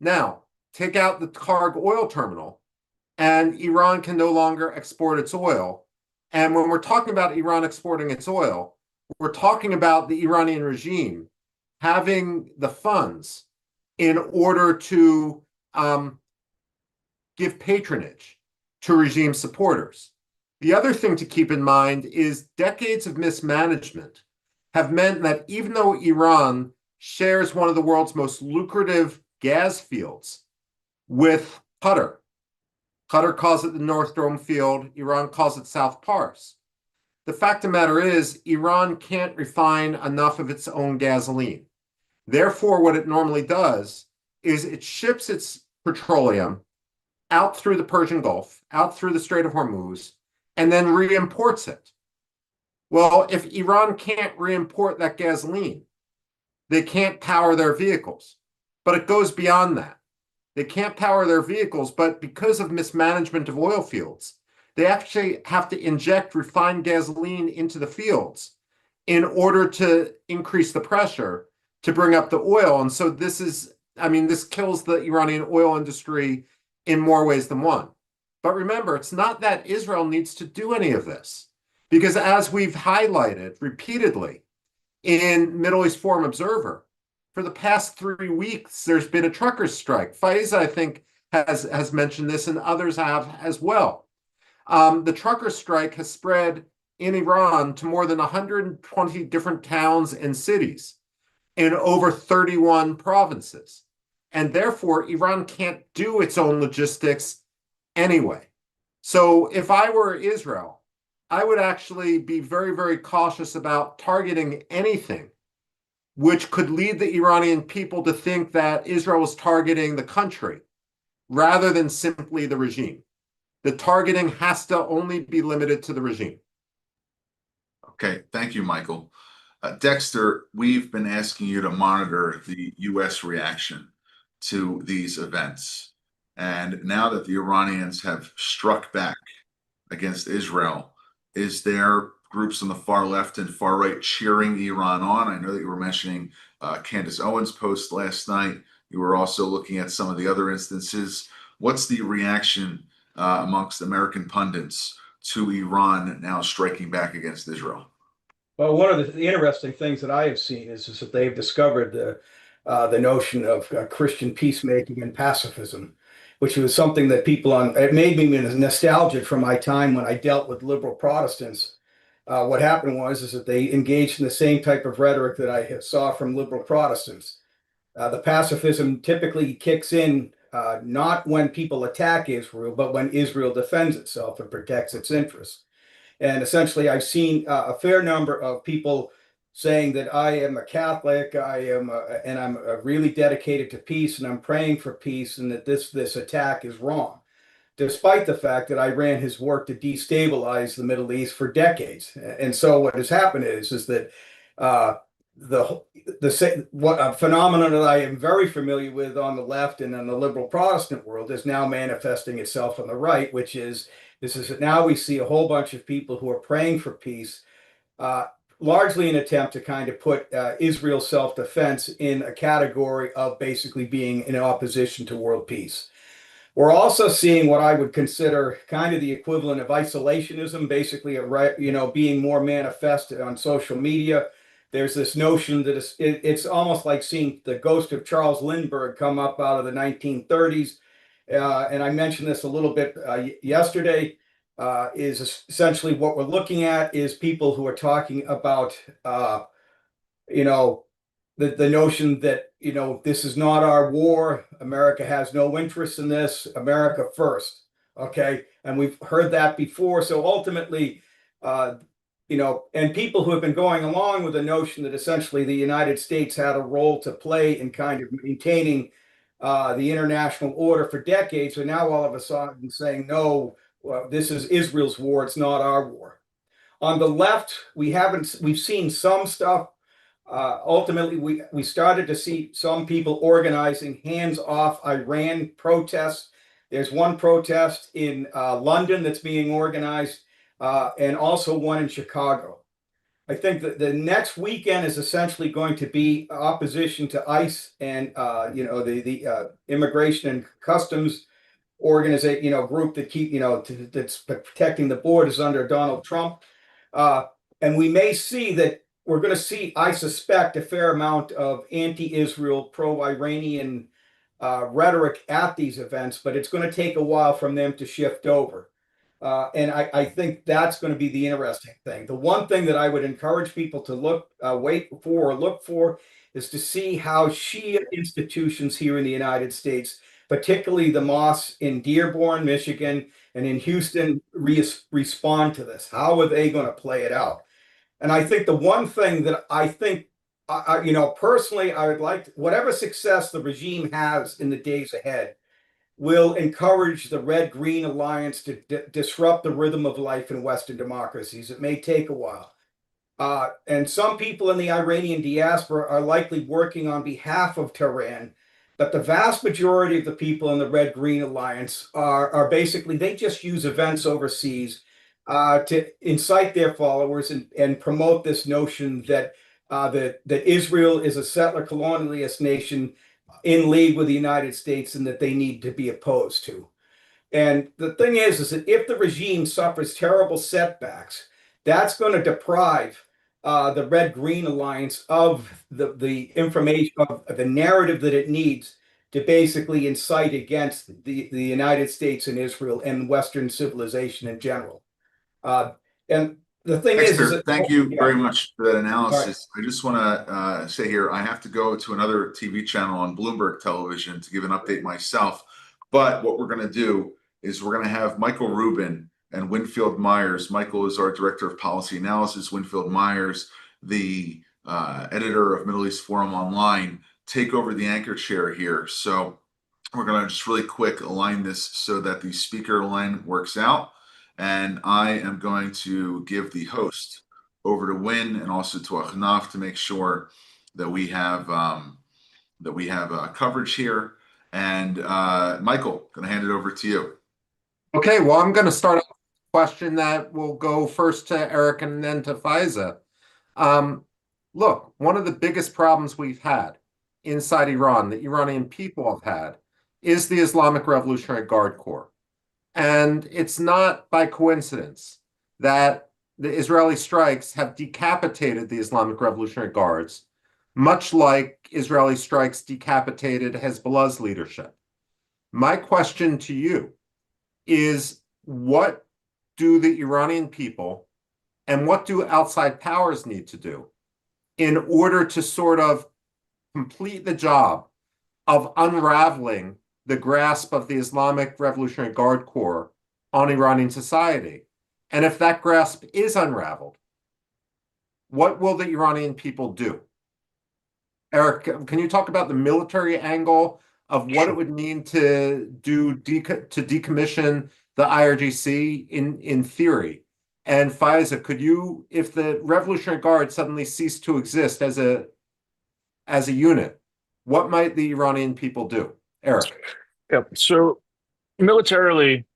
Now, take out the Karg oil terminal, and Iran can no longer export its oil. And when we're talking about Iran exporting its oil, we're talking about the Iranian regime having the funds in order to give patronage to regime supporters. The other thing to keep in mind is decades of mismanagement have meant that even though Iran shares one of the world's most lucrative gas fields with Qatar, Qatar calls it the North Dome field, Iran calls it South Pars. The fact of the matter is, Iran can't refine enough of its own gasoline. Therefore, what it normally does is it ships its petroleum out through the Persian Gulf, out through the Strait of Hormuz, and then re-imports it. Well, if Iran can't re-import that gasoline, they can't power their vehicles. But it goes beyond that. They can't power their vehicles, but because of mismanagement of oil fields, they actually have to inject refined gasoline into the fields in order to increase the pressure to bring up the oil. And so this is, I mean, this kills the Iranian oil industry in more ways than one. But remember, it's not that Israel needs to do any of this, because as we've highlighted repeatedly in Middle East Forum Observer, for the past 3 weeks, there's been a truckers' strike. Faiz, I think, has mentioned this, and others have as well. The truckers' strike has spread in Iran to more than 120 different towns and cities in over 31 provinces. And therefore, Iran can't do its own logistics anyway. So if I were Israel, I would actually be very, very cautious about targeting anything which could lead the Iranian people to think that Israel was targeting the country rather than simply the regime. The targeting has to only be limited to the regime. Okay, thank you, Michael. Dexter, we've been asking you to monitor the U.S. reaction to these events. And now that the Iranians have struck back against Israel, is there groups on the far left and far right cheering Iran on? I know that you were mentioning Candace Owens' post last night. You were also looking at some of the other instances. What's the reaction amongst American pundits to Iran now striking back against Israel? Well, one of the interesting things that I have seen is that they've discovered the notion of Christian peacemaking and pacifism, which was something that it made me nostalgic from my time when I dealt with liberal Protestants. What happened is that they engaged in the same type of rhetoric that I saw from liberal Protestants. The pacifism typically kicks in not when people attack Israel, but when Israel defends itself and protects its interests. And essentially, I've seen a fair number of people saying that I am a Catholic, and I'm really dedicated to peace, and I'm praying for peace, and that this attack is wrong, despite the fact that Iran has worked to destabilize the Middle East for decades. And so what has happened is that what a phenomenon that I am very familiar with on the left and in the liberal Protestant world is now manifesting itself on the right, which is that now we see a whole bunch of people who are praying for peace, largely an attempt to kind of put Israel's self-defense in a category of basically being in opposition to world peace. We're also seeing what I would consider kind of the equivalent of isolationism, basically, being more manifested on social media. There's this notion that it's almost like seeing the ghost of Charles Lindbergh come up out of the 1930s. And I mentioned this a little bit yesterday, is essentially what we're looking at is people who are talking about, the notion that, this is not our war. America has no interest in this. America first. Okay. And we've heard that before. So ultimately, and people who have been going along with the notion that essentially the United States had a role to play in kind of maintaining the international order for decades are now all of a sudden saying, no, this is Israel's war. It's not our war. On the left, we've seen some stuff. Ultimately, we started to see some people organizing hands-off Iran protests. There's one protest in London that's being organized, and also one in Chicago. I think that the next weekend is essentially going to be opposition to ICE and the Immigration and Customs organization, group that that's protecting the borders under Donald Trump. And we may see that we're going to see, I suspect, a fair amount of anti-Israel, pro-Iranian rhetoric at these events, but it's going to take a while from them to shift over. And I think that's going to be the interesting thing. The one thing that I would encourage people to look for is to see how Shia institutions here in the United States, particularly the mosques in Dearborn, Michigan, and in Houston, respond to this. How are they going to play it out? And I think the one thing that I think, personally, I would like whatever success the regime has in the days ahead will encourage the Red-Green Alliance to disrupt the rhythm of life in Western democracies. It may take a while. And some people in the Iranian diaspora are likely working on behalf of Tehran, but the vast majority of the people in the Red-Green Alliance are basically, they just use events overseas to incite their followers and promote this notion that Israel is a settler colonialist nation in league with the United States and that they need to be opposed to. And the thing is that if the regime suffers terrible setbacks, that's going to deprive the Red-Green Alliance of the information, of the narrative that it needs to basically incite against the United States and Israel and Western civilization in general. And the thing Thank you yeah. very much for that analysis. Right. I just want to say here, I have to go to another TV channel on Bloomberg Television to give an update myself. But what we're going to do is we're going to have Michael Rubin and Winfield Myers. Michael is our Director of Policy Analysis. Winfield Myers, the editor of Middle East Forum Online, take over the anchor chair here. So we're going to just really quick align this so that the speaker line works out. And I am going to give the host over to Win and also to Achnaf to make sure that we have coverage here. And Michael, going to hand it over to you. Okay, well, I'm going to start off with a question that will go first to Eric and then to Faiza. Look, one of the biggest problems we've had inside Iran, the Iranian people have had, is the Islamic Revolutionary Guard Corps. And it's not by coincidence that the Israeli strikes have decapitated the Islamic Revolutionary Guards, much like Israeli strikes decapitated Hezbollah's leadership. My question to you is, what do the Iranian people and what do outside powers need to do in order to sort of complete the job of unraveling the grasp of the Islamic Revolutionary Guard Corps on Iranian society? And if that grasp is unraveled, what will the Iranian people do? Eric, can you talk about the military angle of what it would mean to decommission the IRGC in theory? And Faiza, could you, if the Revolutionary Guard suddenly ceased to exist as a unit, what might the Iranian people do? Eric. Yep. So militarily,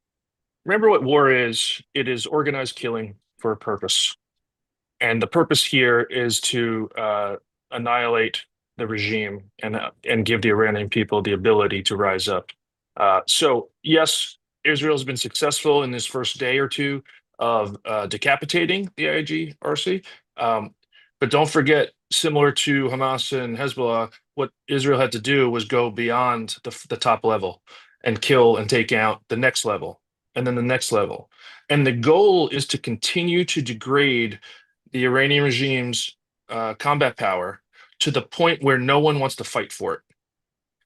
remember what war is. It is organized killing for a purpose. And the purpose here is to annihilate the regime and give the Iranian people the ability to rise up. So yes, Israel has been successful in this first day or two of decapitating the IRGC. But don't forget, similar to Hamas and Hezbollah, what Israel had to do was go beyond the top level and kill and take out the next level and then the next level. And the goal is to continue to degrade the Iranian regime's combat power to the point where no one wants to fight for it.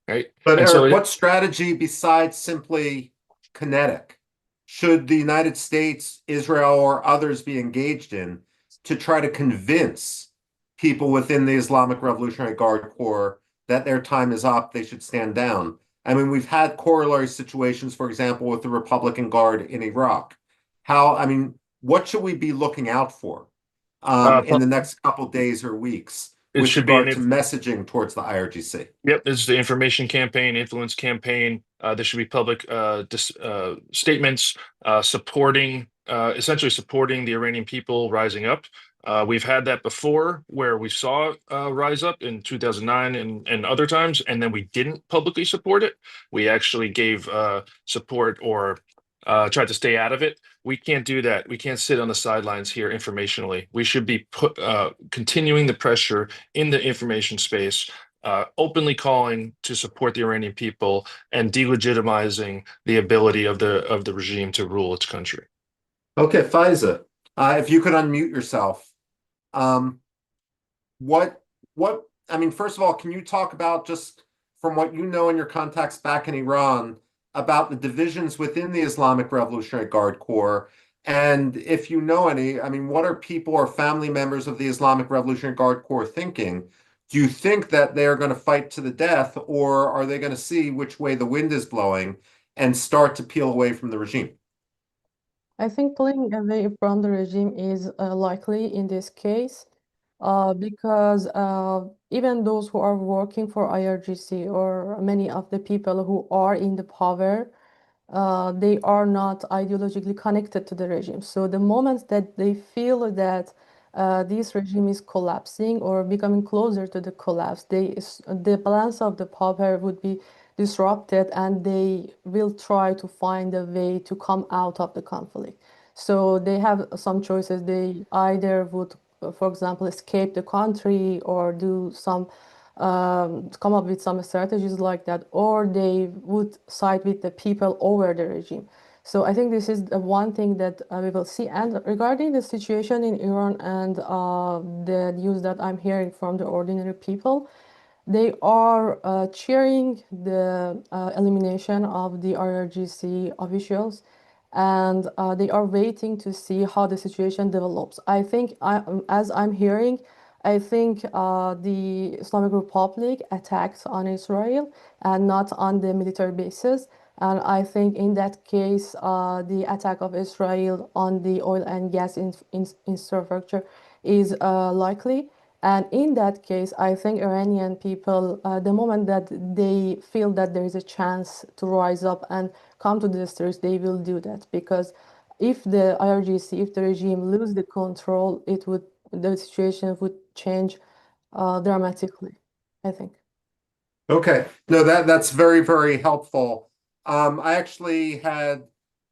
Right? But and Eric, what strategy besides simply kinetic should the United States, Israel, or others be engaged in to try to convince people within the Islamic Revolutionary Guard Corps that their time is up, they should stand down? I mean, we've had corollary situations, for example, with the Republican Guard in Iraq. What should we be looking out for in the next couple of days or weeks with regard to messaging towards the IRGC? Yep, this is the information campaign, influence campaign. There should be public statements essentially supporting the Iranian people rising up. We've had that before where we saw rise up in 2009 and other times, and then we didn't publicly support it. We actually gave support or tried to stay out of it. We can't do that. We can't sit on the sidelines here informationally. We should be continuing the pressure in the information space, openly calling to support the Iranian people and delegitimizing the ability of the regime to rule its country. Okay, Faiza, if you could unmute yourself. What I mean, first of all, can you talk about, just from what you know in your contacts back in Iran, about the divisions within the Islamic Revolutionary Guard Corps? And if you know any, I mean, what are people or family members of the Islamic Revolutionary Guard Corps thinking? Do you think that they're going to fight to the death, or are they going to see which way the wind is blowing and start to peel away from the regime? I think pulling away from the regime is likely in this case, because even those who are working for IRGC, or many of the people who are in the power, they are not ideologically connected to the regime. So the moment that they feel that this regime is collapsing or becoming closer to the collapse, the balance of the power would be disrupted, and they will try to find a way to come out of the conflict. So they have some choices. They either would, for example, escape the country or do some come up with some strategies like that, or they would side with the people over the regime. So I think this is the one thing that we will see. And regarding the situation in Iran and the news that I'm hearing from the ordinary people, they are cheering the elimination of the IRGC officials, and they are waiting to see how the situation develops. I think, as I'm hearing, I think the Islamic Republic attacked on Israel and not on the military bases. And I think in that case, the attack of Israel on the oil and gas infrastructure is likely. And in that case, I think Iranian people, the moment that they feel that there is a chance to rise up and come to the streets, they will do that. Because if the IRGC, if the regime lose the control, the situation would change dramatically, I think. Okay, no, that's very, very helpful. I actually had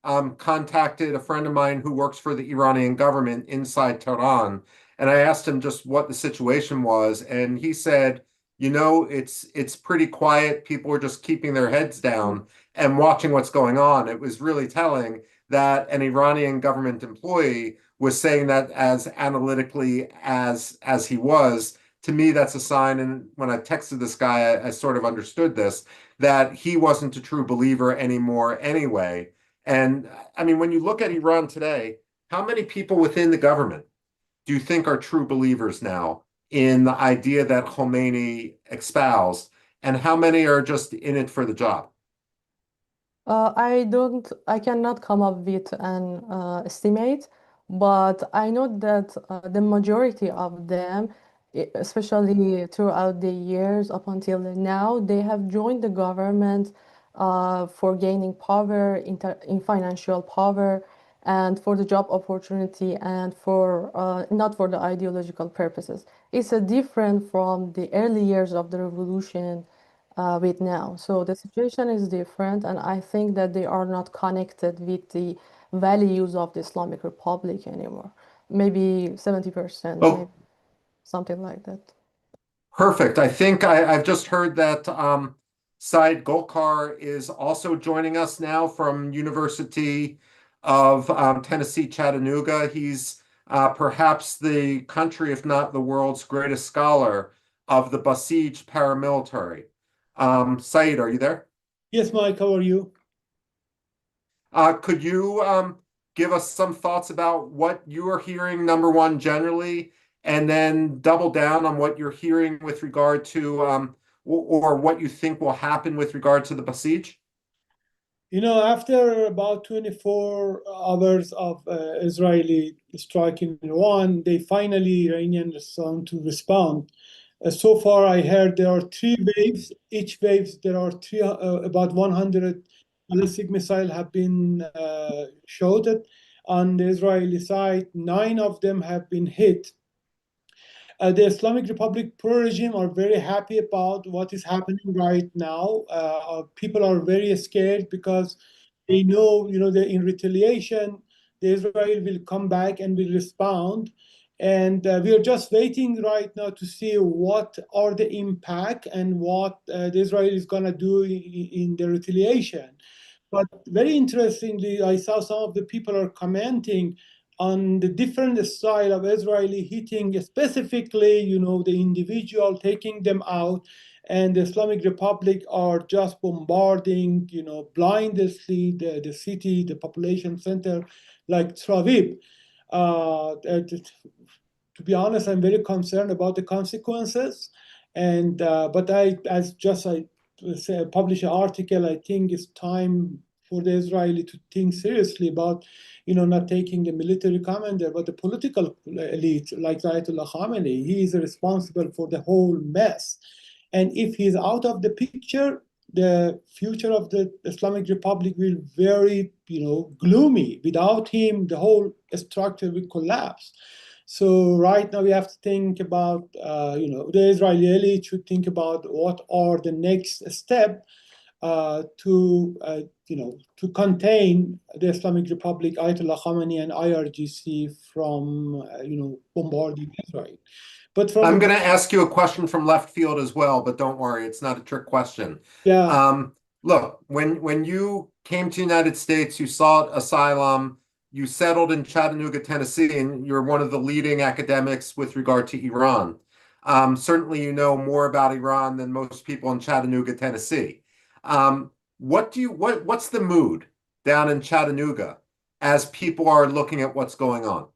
contacted a friend of mine who works for the Iranian government inside Tehran, and I asked him just what the situation was, and he said, it's pretty quiet. People are just keeping their heads down and watching what's going on. It was really telling that an Iranian government employee was saying that as analytically as he was. To me, that's a sign, and when I texted this guy, I sort of understood this, that he wasn't a true believer anymore anyway. And I mean, when you look at Iran today, how many people within the government do you think are true believers now in the idea that Khomeini espoused, and how many are just in it for the job? I cannot come up with an estimate, but I know that the majority of them, especially throughout the years up until now, they have joined the government for gaining power, in financial power, and for the job opportunity, and for not for the ideological purposes. It's a different from the early years of the revolution with now. So the situation is different, and I think that they are not connected with the values of the Islamic Republic anymore. Maybe 70%, maybe Oh, something like that. perfect. I think I've just heard that Said Golkar is also joining us now from University of Tennessee, Chattanooga. He's perhaps the country, if not the world's greatest scholar of the Basij paramilitary. Said, are you there? Yes, Mike, how are you? Could you give us some thoughts about what you are hearing, number one, generally, and then double down on what you're hearing with regard to, or what you think will happen with regard to the Basij? After about 24 hours of Israeli strike in Iran, Iranian respond to respond. So far, I heard there are 3 waves. Each waves, there are about 100 ballistic missiles have been shot on the Israeli side. 9 of them have been hit. The Islamic Republic pro-regime are very happy about what is happening right now. People are very scared because they know, that in retaliation, Israel will come back and will respond. And we are just waiting right now to see what are the impact and what Israel is going to do in the retaliation. But very interestingly, I saw some of the people are commenting on the different style of Israeli hitting, specifically, the individual, taking them out, and the Islamic Republic are just bombarding, blindlessly the city, the population center, like Tel Aviv. To be honest, I'm very concerned about the consequences. And but I publish an article. I think it's time for the Israeli to think seriously about, not taking the military commander, but the political elite like Ayatollah Khamenei. He is responsible for the whole mess. And if he's out of the picture, the future of the Islamic Republic will be very, gloomy. Without him, the whole structure will collapse. So right now we have to think about, the Israeli elite should think about what are the next step to contain the Islamic Republic, Ayatollah Khamenei, and IRGC from, bombarding Israel. But I'm going to ask you a question from left field as well, but don't worry, it's not a trick question. Yeah. Look, when you came to the United States, you sought asylum, you settled in Chattanooga, Tennessee, and you're one of the leading academics with regard to Iran. Certainly, you know more about Iran than most people in Chattanooga, Tennessee. What's the mood down in Chattanooga as people are looking at what's going on?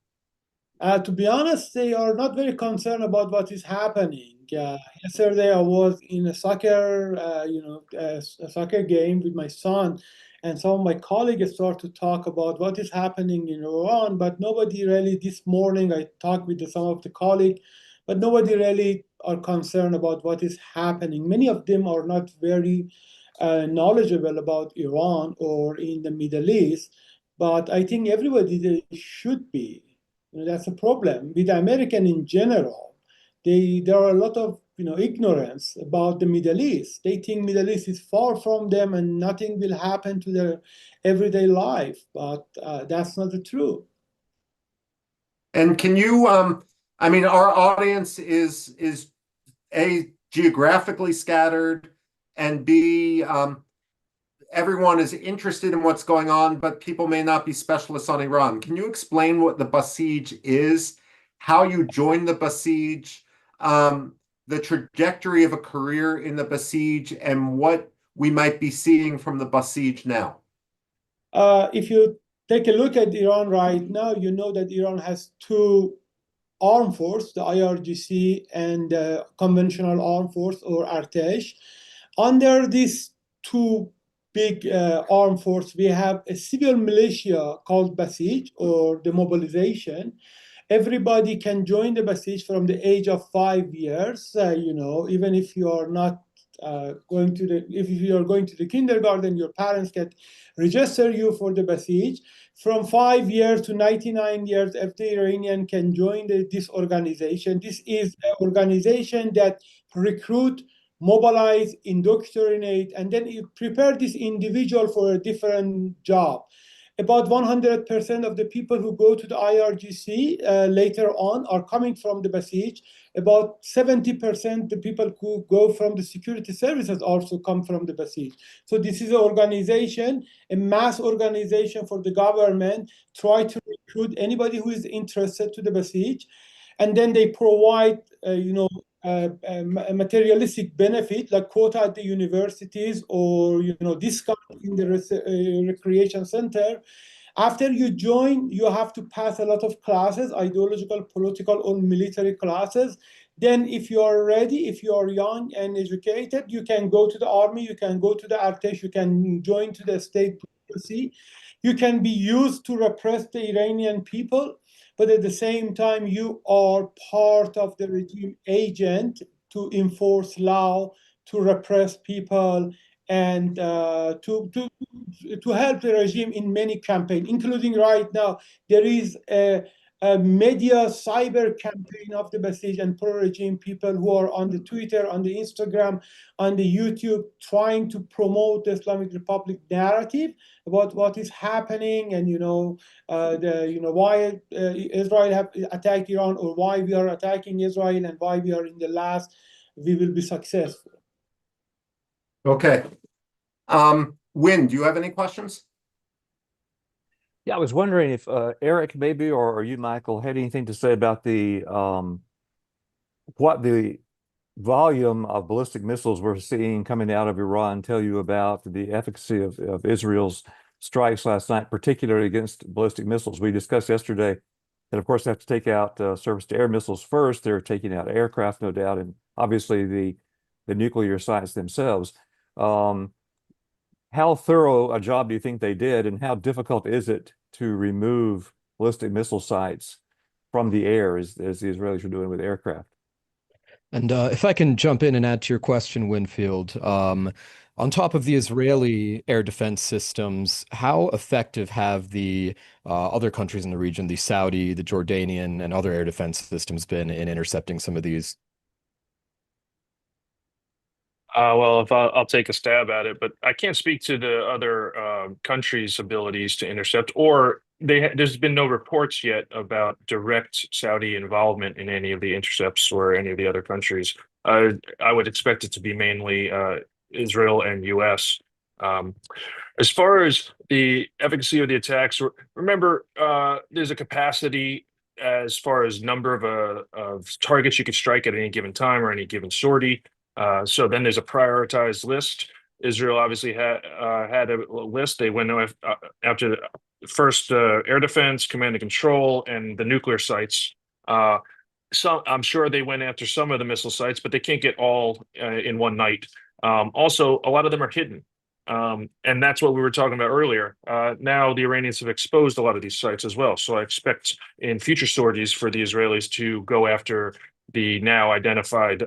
To be honest, they are not very concerned about what is happening. Yesterday, I was in a soccer, a soccer game with my son, and some of my colleagues start to talk about what is happening in Iran, but nobody really. This morning, I talked with some of the colleagues, but nobody really are concerned about what is happening. Many of them are not very knowledgeable about Iran or in the Middle East, but I think everybody should be. That's a problem with the American in general. There are a lot of ignorance about the Middle East. They think Middle East is far from them and nothing will happen to their everyday life, but that's not the truth. And can you, I mean, our audience is A, geographically scattered, and B, everyone is interested in what's going on, but people may not be specialists on Iran. Can you explain what the Basij is, how you joined the Basij, the trajectory of a career in the Basij, and what we might be seeing from the Basij now? If you take a look at Iran right now, you know that Iran has two armed force, the IRGC and the conventional armed force or Artesh. Under these two big armed force, we have a civil militia called Basij or the mobilization. Everybody can join the Basij from the age of 5 years. Even if you are not if you are going to the kindergarten, your parents can register you for the Basij. From 5 years to 99 years, every Iranian can join this organization. This is an organization that recruit, mobilize, indoctrinate, and then prepare this individual for a different job. About 100% of the people who go to the IRGC later on are coming from the Basij. About 70% the people who go from the security services also come from the Basij. So this is an organization, a mass organization for the government, try to recruit anybody who is interested to the Basij. And then they provide, a materialistic benefit like quota at the universities or discount in the recreation center. After you join, you have to pass a lot of classes, ideological, political, or military classes. Then if you are ready, if you are young and educated, you can go to the army, you can go to the Artesh, you can join to the state policy. You can be used to repress the Iranian people, but at the same time, you are part of the regime agent to enforce law, to repress people, and to help the regime in many campaigns, including right now, there is a media cyber campaign of the Basij and pro-regime people who are on the Twitter, on the Instagram, on the YouTube, trying to promote the Islamic Republic narrative about what is happening and why Israel have attacked Iran, or why we are attacking Israel, and why we are in the last, we will be successful. Okay. Win, do you have any questions? Yeah, I was wondering if Eric maybe or you, Michael, had anything to say about the what the volume of ballistic missiles we're seeing coming out of Iran tell you about the efficacy of Israel's strikes last night, particularly against ballistic missiles. We discussed yesterday that, of course, they have to take out surface-to-air missiles first. They're taking out aircraft, no doubt, and obviously the nuclear sites themselves. How thorough a job do you think they did, and how difficult is it to remove ballistic missile sites from the air, as the Israelis are doing with aircraft? And if I can jump in and add to your question, Winfield, on top of the Israeli air defense systems, how effective have the other countries in the region, the Saudi, the Jordanian, and other air defense systems been in intercepting some of these? Well, if I'll take a stab at it, but I can't speak to the other countries' abilities to intercept, or there's been no reports yet about direct Saudi involvement in any of the intercepts or any of the other countries. I would expect it to be mainly Israel and US. As far as the efficacy of the attacks, remember, there's a capacity as far as number of targets you could strike at any given time or any given sortie. So then there's a prioritized list. Israel obviously had a list. They went after the first air defense, command and control, and the nuclear sites. I'm sure they went after some of the missile sites, but they can't get all in one night. Also, a lot of them are hidden. And that's what we were talking about earlier. Now the Iranians have exposed a lot of these sites as well. So I expect in future sorties for the Israelis to go after the now identified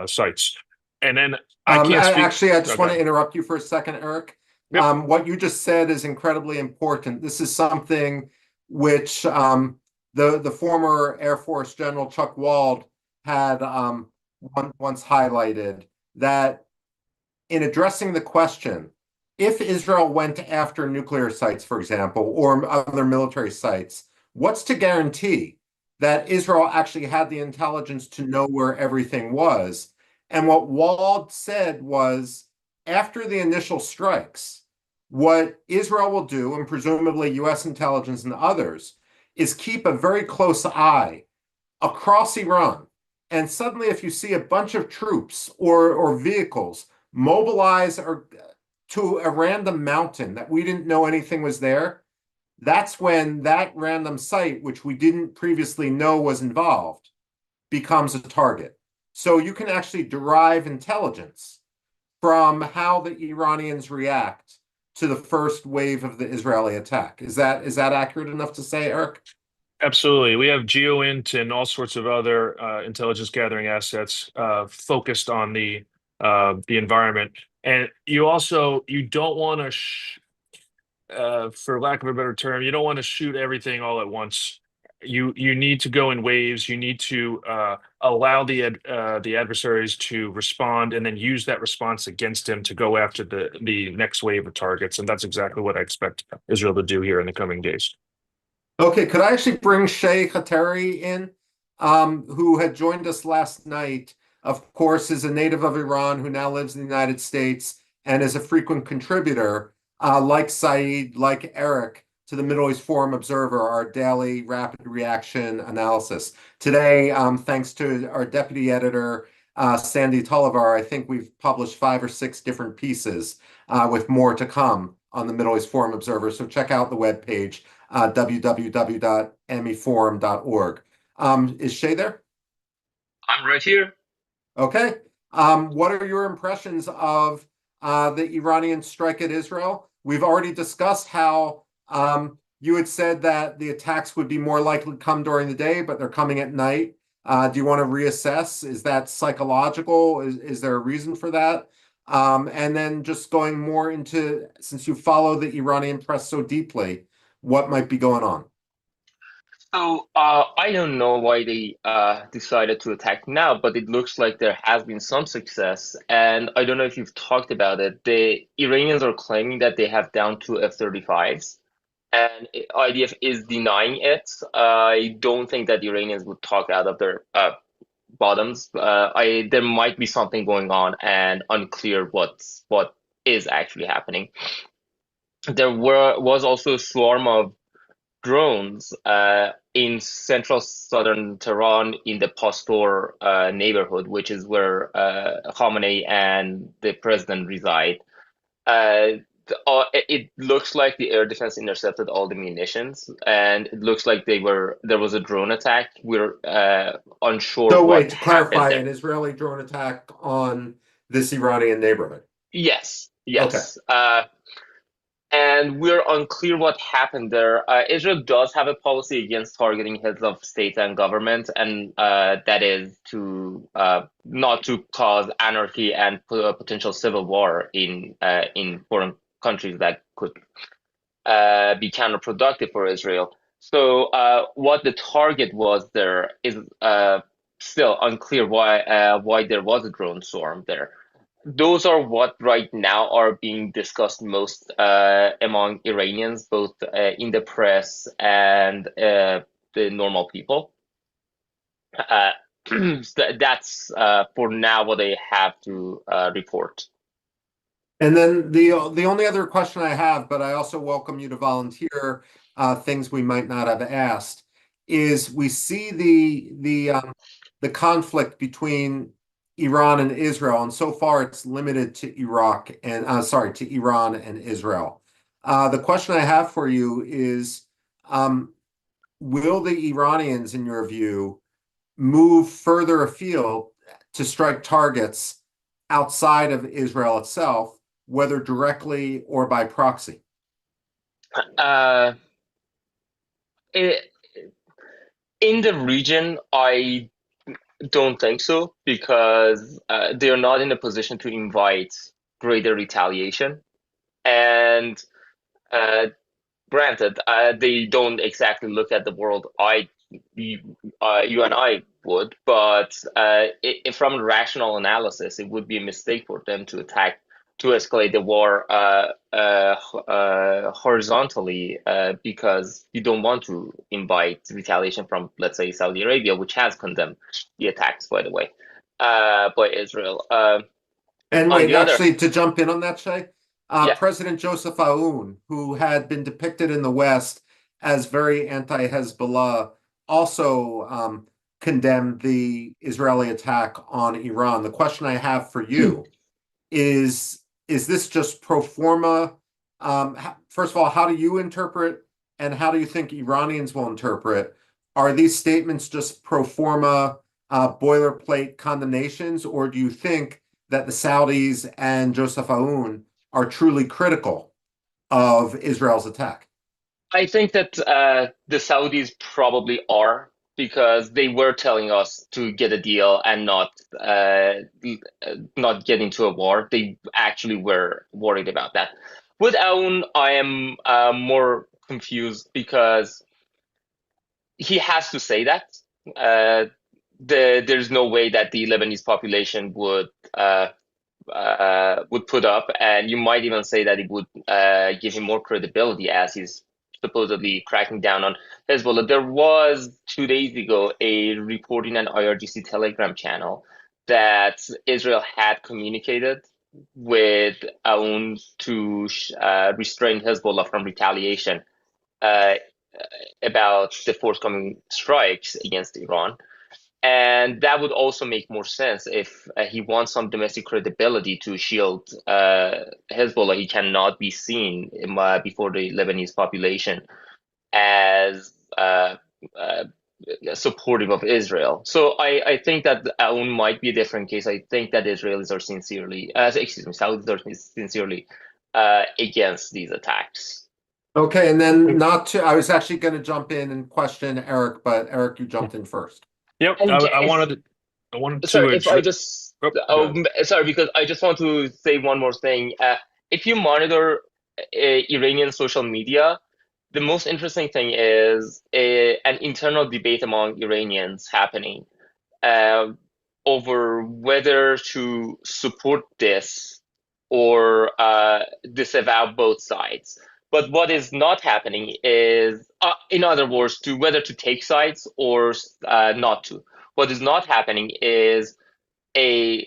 sites. And then I can't speak. Actually, I just want to interrupt you for a second, Eric. Yep. What you just said is incredibly important. This is something which the former Air Force General Chuck Wald had once highlighted, that in addressing the question, if Israel went after nuclear sites, for example, or other military sites, what's to guarantee that Israel actually had the intelligence to know where everything was? And what Wald said was, after the initial strikes, what Israel will do, and presumably US intelligence and others, is keep a very close eye across Iran. And suddenly, if you see a bunch of troops or vehicles mobilize to a random mountain that we didn't know anything was there, that's when that random site, which we didn't previously know was involved, becomes a target. So you can actually derive intelligence from how the Iranians react to the first wave of the Israeli attack. Is that accurate enough to say, Eric? Absolutely. We have GeoInt and all sorts of other intelligence gathering assets focused on the environment. And you don't want to, for lack of a better term, you don't want to shoot everything all at once. You need to go in waves. You need to allow the adversaries to respond, and then use that response against him to go after the next wave of targets. And that's exactly what I expect Israel to do here in the coming days. Okay, could I actually bring Shay Khatari in, who had joined us last night? Of course, is a native of Iran who now lives in the United States and is a frequent contributor, like Saeed, like Eric, to the Middle East Forum Observer, our daily rapid reaction analysis. Today, thanks to our deputy editor, Sandy Tullivar, I think we've published 5 or 6 different pieces, with more to come on the Middle East Forum Observer. So check out the webpage, www.meforum.org. Is Shay there? I'm right here. Okay. What are your impressions of the Iranian strike at Israel? We've already discussed how you had said that the attacks would be more likely to come during the day, but they're coming at night. Do you want to reassess? Is that psychological? Is there a reason for that? And then just going more into, since you follow the Iranian press so deeply, what might be going on? So I don't know why they decided to attack now, but it looks like there has been some success. And I don't know if you've talked about it. The Iranians are claiming that they have down to F-35s, and IDF is denying it. I don't think that the Iranians would talk out of their bottoms. There might be something going on, and unclear what is actually happening. There was also a swarm of drones in central southern Tehran in the Pastor neighborhood, which is where Khamenei and the president reside. It looks like the air defense intercepted all the munitions, and it looks like there was a drone attack. We're unsure So what wait, to happened clarify, there. an Israeli drone attack on this Iranian neighborhood. Yes, Okay. yes. And we're unclear what happened there. Israel does have a policy against targeting heads of state and government, and that is to not to cause anarchy and potential civil war in foreign countries that could be counterproductive for Israel. So what the target was there is still unclear why there was a drone swarm there. Those are what right now are being discussed most among Iranians, both in the press and the normal people. That's for now what I have to report. And then the only other question I have, but I also welcome you to volunteer things we might not have asked, is we see the conflict between Iran and Israel, and so far it's limited to to Iran and Israel. The question I have for you is, will the Iranians, in your view, move further afield to strike targets outside of Israel itself, whether directly or by proxy? Uh, i- in the region, I don't think so, because they are not in a position to invite greater retaliation. And granted, they don't exactly look at the world you and I would, but from a rational analysis, it would be a mistake for them to escalate the war horizontally, because you don't want to invite retaliation from, let's say, Saudi Arabia, which has condemned the attacks, by the way, by Israel. And On wait, the other, actually, to jump in on that, Shay, yeah. President Joseph Aoun, who had been depicted in the West as very anti-Hezbollah, also condemned the Israeli attack on Iran. The question I have for you is this just pro forma? First of all, how do you interpret, and how do you think Iranians will interpret? Are these statements just pro forma boilerplate condemnations, or do you think that the Saudis and Joseph Aoun are truly critical of Israel's attack? I think that the Saudis probably are, because they were telling us to get a deal and not get into a war. They actually were worried about that. With Aoun, I am more confused, because he has to say that. There's no way that the Lebanese population would put up, and you might even say that it would give him more credibility, as he's supposedly cracking down on Hezbollah. There was 2 days ago a report in an IRGC Telegram channel that Israel had communicated with Aoun to restrain Hezbollah from retaliation uh, about the forthcoming strikes against Iran. And that would also make more sense if he wants some domestic credibility to shield Hezbollah. He cannot be seen before the Lebanese population as supportive of Israel. So I think that Aoun might be a different case. I think that Saudis are sincerely against these attacks. Okay, and then I was actually going to jump in and question Eric, but Eric, you jumped in first. Yep, And I wanted to sorry, if I address. just Go ahead. sorry, because I just want to say one more thing. If you monitor Iranian social media, the most interesting thing is an internal debate among Iranians happening uh, over whether to support this or disavow both sides. But what is not happening is, in other words, to whether to take sides or not to. What is not happening is a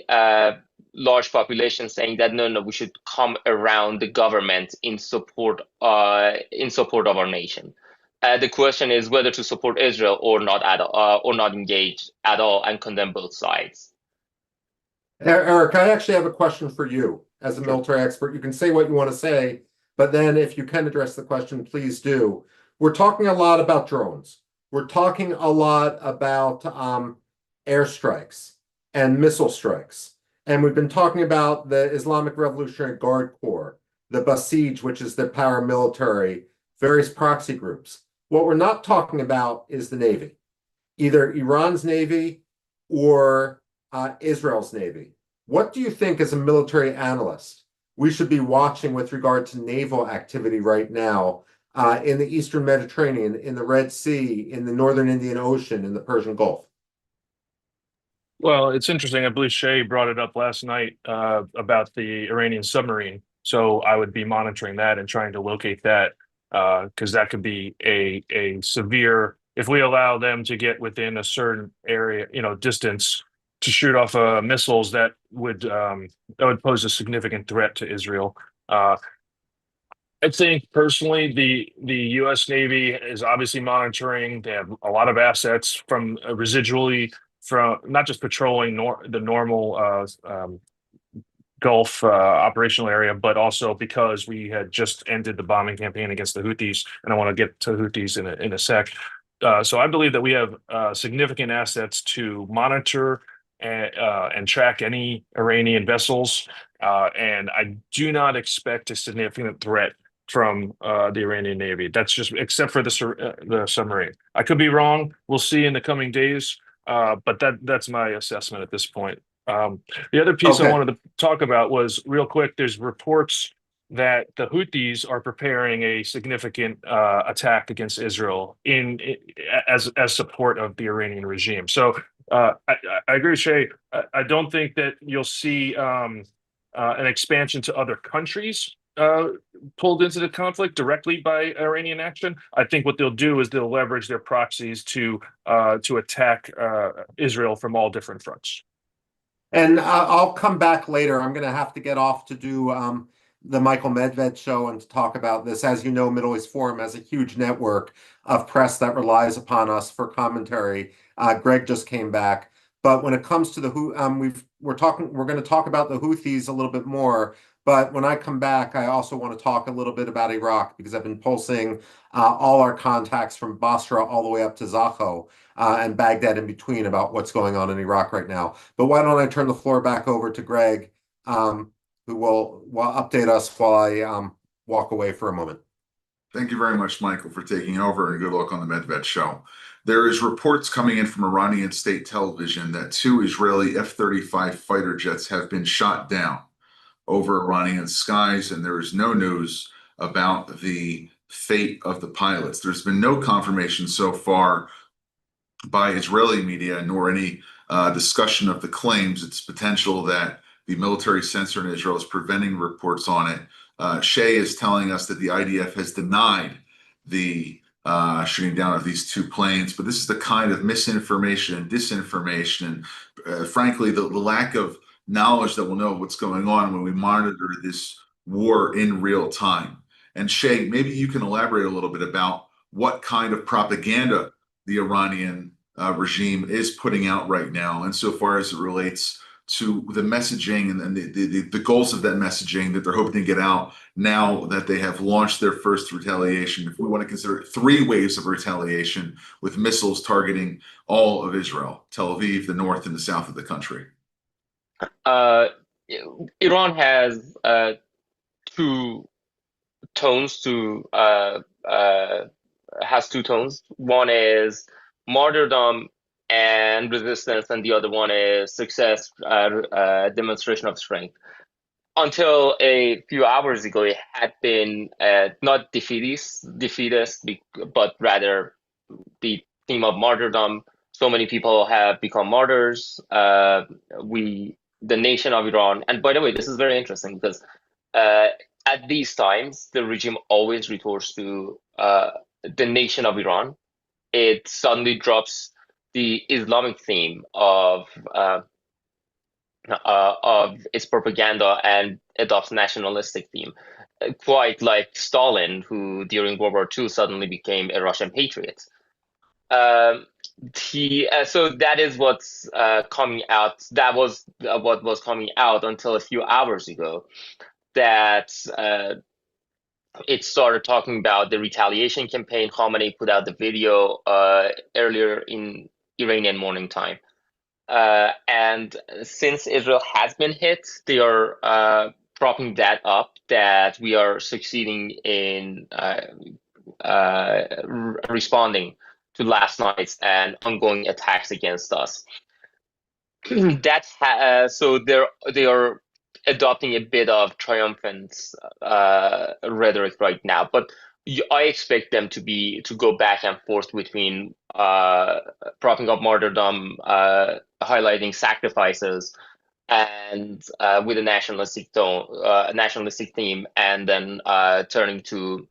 large population saying that no, we should come around the government in support of our nation. The question is whether to support Israel or not at all, or not engage at all and condemn both sides. Eric, I actually have a question for you as a Sure. military expert. You can say what you want to say, but then if you can address the question, please do. We're talking a lot about drones. We're talking a lot about airstrikes and missile strikes. And we've been talking about the Islamic Revolutionary Guard Corps, the Basij, which is the paramilitary, various proxy groups. What we're not talking about is the Navy, either Iran's Navy or Israel's Navy. What do you think, as a military analyst, we should be watching with regard to naval activity right now in the Eastern Mediterranean, in the Red Sea, in the Northern Indian Ocean, in the Persian Gulf? Well, it's interesting. I believe Shay brought it up last night about the Iranian submarine. So I would be monitoring that and trying to locate that because that could be a severe, if we allow them to get within a certain area, distance to shoot off missiles, that would pose a significant threat to Israel. I think personally, the U.S. Navy is obviously monitoring. They have a lot of assets from residually from not just patrolling the normal Gulf operational area, but also because we had just ended the bombing campaign against the Houthis, and I want to get to Houthis in a sec. So I believe that we have significant assets to monitor and track any Iranian vessels, and I do not expect a significant threat from the Iranian Navy. That's just except for the submarine. I could be wrong. We'll see in the coming days, but that's my assessment at this point. The other piece I Okay. wanted to talk about was real quick. There's reports that the Houthis are preparing a significant attack against Israel as support of the Iranian regime. So I agree with Shay. I don't think that you'll see an expansion to other countries pulled into the conflict directly by Iranian action. I think what they'll do is they'll leverage their proxies to attack Israel from all different fronts. And I'll come back later. I'm going to have to get off to do the Michael Medved show and to talk about this. As you know, Middle East Forum has a huge network of press that relies upon us for commentary. Greg just came back. But when it comes to the we're going to talk about the Houthis a little bit more. But when I come back, I also want to talk a little bit about Iraq, because I've been pulsing all our contacts from Basra all the way up to Zaho and Baghdad in between about what's going on in Iraq right now. But why don't I turn the floor back over to Greg, who will update us while I walk away for a moment. Thank you very much, Michael, for taking over, and good luck on the Medved show. There is reports coming in from Iranian state television that 2 Israeli F-35 fighter jets have been shot down over Iranian skies, and there is no news about the fate of the pilots. There's been no confirmation so far by Israeli media, nor any discussion of the claims. It's potential that the military censor in Israel is preventing reports on it. Shay is telling us that the IDF has denied the shooting down of these 2 planes, but this is the kind of misinformation and disinformation, and frankly, the lack of knowledge that we'll know what's going on when we monitor this war in real time. And Shay, maybe you can elaborate a little bit about what kind of propaganda the Iranian regime is putting out right now, insofar as it relates to the messaging and the goals of that messaging that they're hoping to get out now that they have launched their first retaliation. If we want to consider 3 waves of retaliation with missiles targeting all of Israel, Tel Aviv, the north and the south of the country. Iran has 2 tones to has 2 tones. One is martyrdom and resistance, and the other one is success, demonstration of strength. until a few hours ago, it had been not defeatist, but rather the theme of martyrdom. So many people have become martyrs. The nation of Iran, and by the way, this is very interesting because at these times, the regime always retorts to the nation of Iran. It suddenly drops the Islamic theme of its propaganda and adopts nationalistic theme, quite like Stalin, who during World War II suddenly became a Russian patriot. So that is what's coming out. That was what was coming out until a few hours ago. That it started talking about the retaliation campaign. Khamenei put out the video earlier in Iranian morning time. And since Israel has been hit, they are propping that up, that we are succeeding in responding to last night's and ongoing attacks against us. So they are adopting a bit of triumphant rhetoric right now, but I expect them to go back and forth between propping up martyrdom, highlighting sacrifices, and with a nationalistic tone, nationalistic theme, and then turning to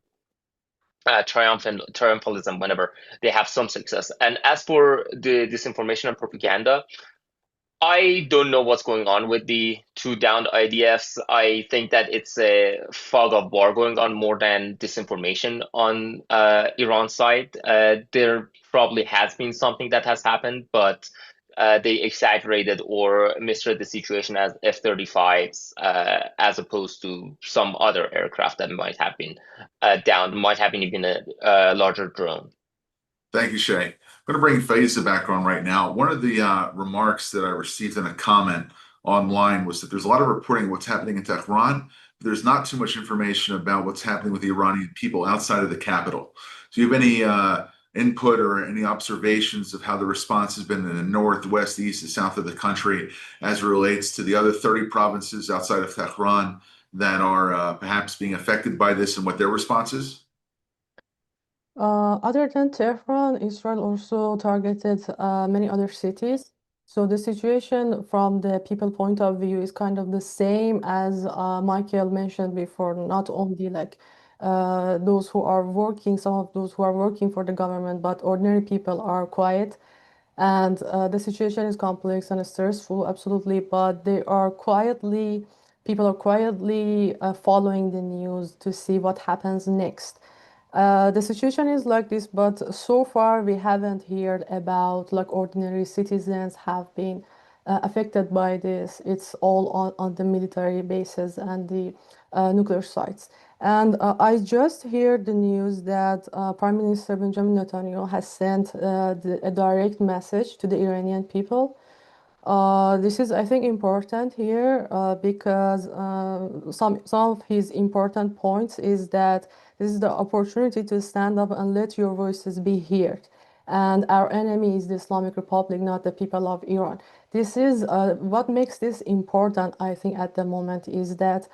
triumphalism whenever they have some success. And as for the disinformation and propaganda, I don't know what's going on with the two downed IDFs. I think that it's a fog of war going on more than disinformation on Iran's side. There probably has been something that has happened, but they exaggerated or misread the situation as F-35s as opposed to some other aircraft that might have been downed, might have been even a larger drone. Thank you, Shay. I'm going to bring Faiza back on right now. One of the remarks that I received in a comment online was that there's a lot of reporting of what's happening in Tehran, but there's not too much information about what's happening with the Iranian people outside of the capital. Do you have any input or any observations of how the response has been in the north, west, east, and south of the country as it relates to the other 30 provinces outside of Tehran that are perhaps being affected by this and what their response is? Other than Tehran, Israel also targeted many other cities. So the situation from the people point of view is kind of the same as Michael mentioned before, not only like those who are working, some of those who are working for the government, but ordinary people are quiet. And the situation is complex and stressful, absolutely, but people are quietly following the news to see what happens next. The situation is like this, but so far we haven't heard about like ordinary citizens have been affected by this. It's all on the military bases and the nuclear sites. And I just heard the news that Prime Minister Benjamin Netanyahu has sent a direct message to the Iranian people. This is, I think, important here because some of his important points is that this is the opportunity to stand up and let your voices be heard. And our enemy is the Islamic Republic, not the people of Iran. This is what makes this important, I think, at the moment is that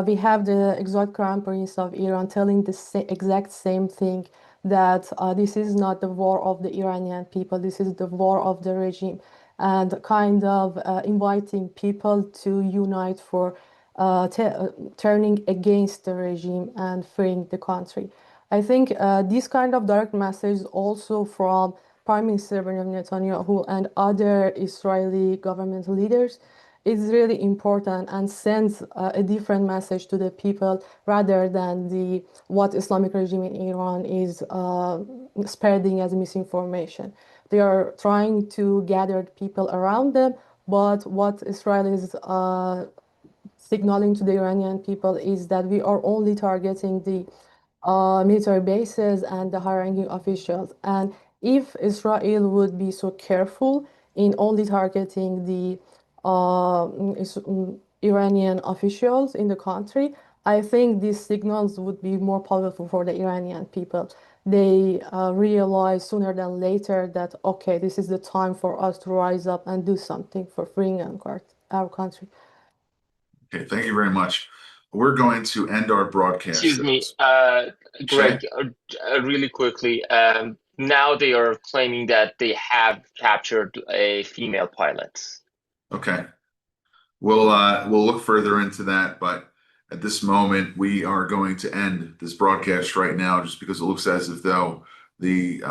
we have the exiled crown prince of Iran telling the exact same thing, that this is not the war of the Iranian people, this is the war of the regime, and kind of inviting people to unite for turning against the regime and freeing the country. I think this kind of direct message also from Prime Minister Benjamin Netanyahu and other Israeli government leaders is really important and sends a different message to the people rather than what Islamic regime in Iran is spreading as misinformation. They are trying to gather people around them, but what Israel is signaling to the Iranian people is that we are only targeting the military bases and the high-ranking officials. And if Israel would be so careful in only targeting the Iranian officials in the country, I think these signals would be more powerful for the Iranian people. They realize sooner than later that, okay, this is the time for us to rise up and do something for freeing our country. Okay, thank you very much. We're going to end our broadcast. Excuse me, Greg, really quickly. Now they are claiming that they have captured a female pilot. Okay. We'll look further into that, but at this moment we are going to end this broadcast right now, just because it looks as if though the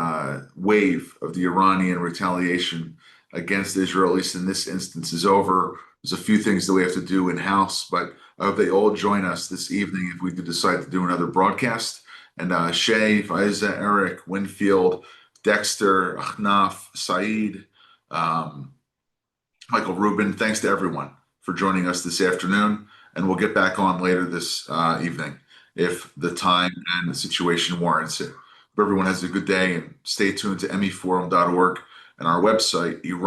wave of the Iranian retaliation against Israel, at least in this instance, is over. There's a few things that we have to do in-house, but I hope they all join us this evening if we do decide to do another broadcast. And Shay, Faiza, Eric, Winfield, Dexter, Ahnaf, Saeed, Michael Rubin, thanks to everyone for joining us this afternoon, and we'll get back on later this evening if the time and the situation warrants it. Hope everyone has a good day, and stay tuned to meforum.org and our website, Iran.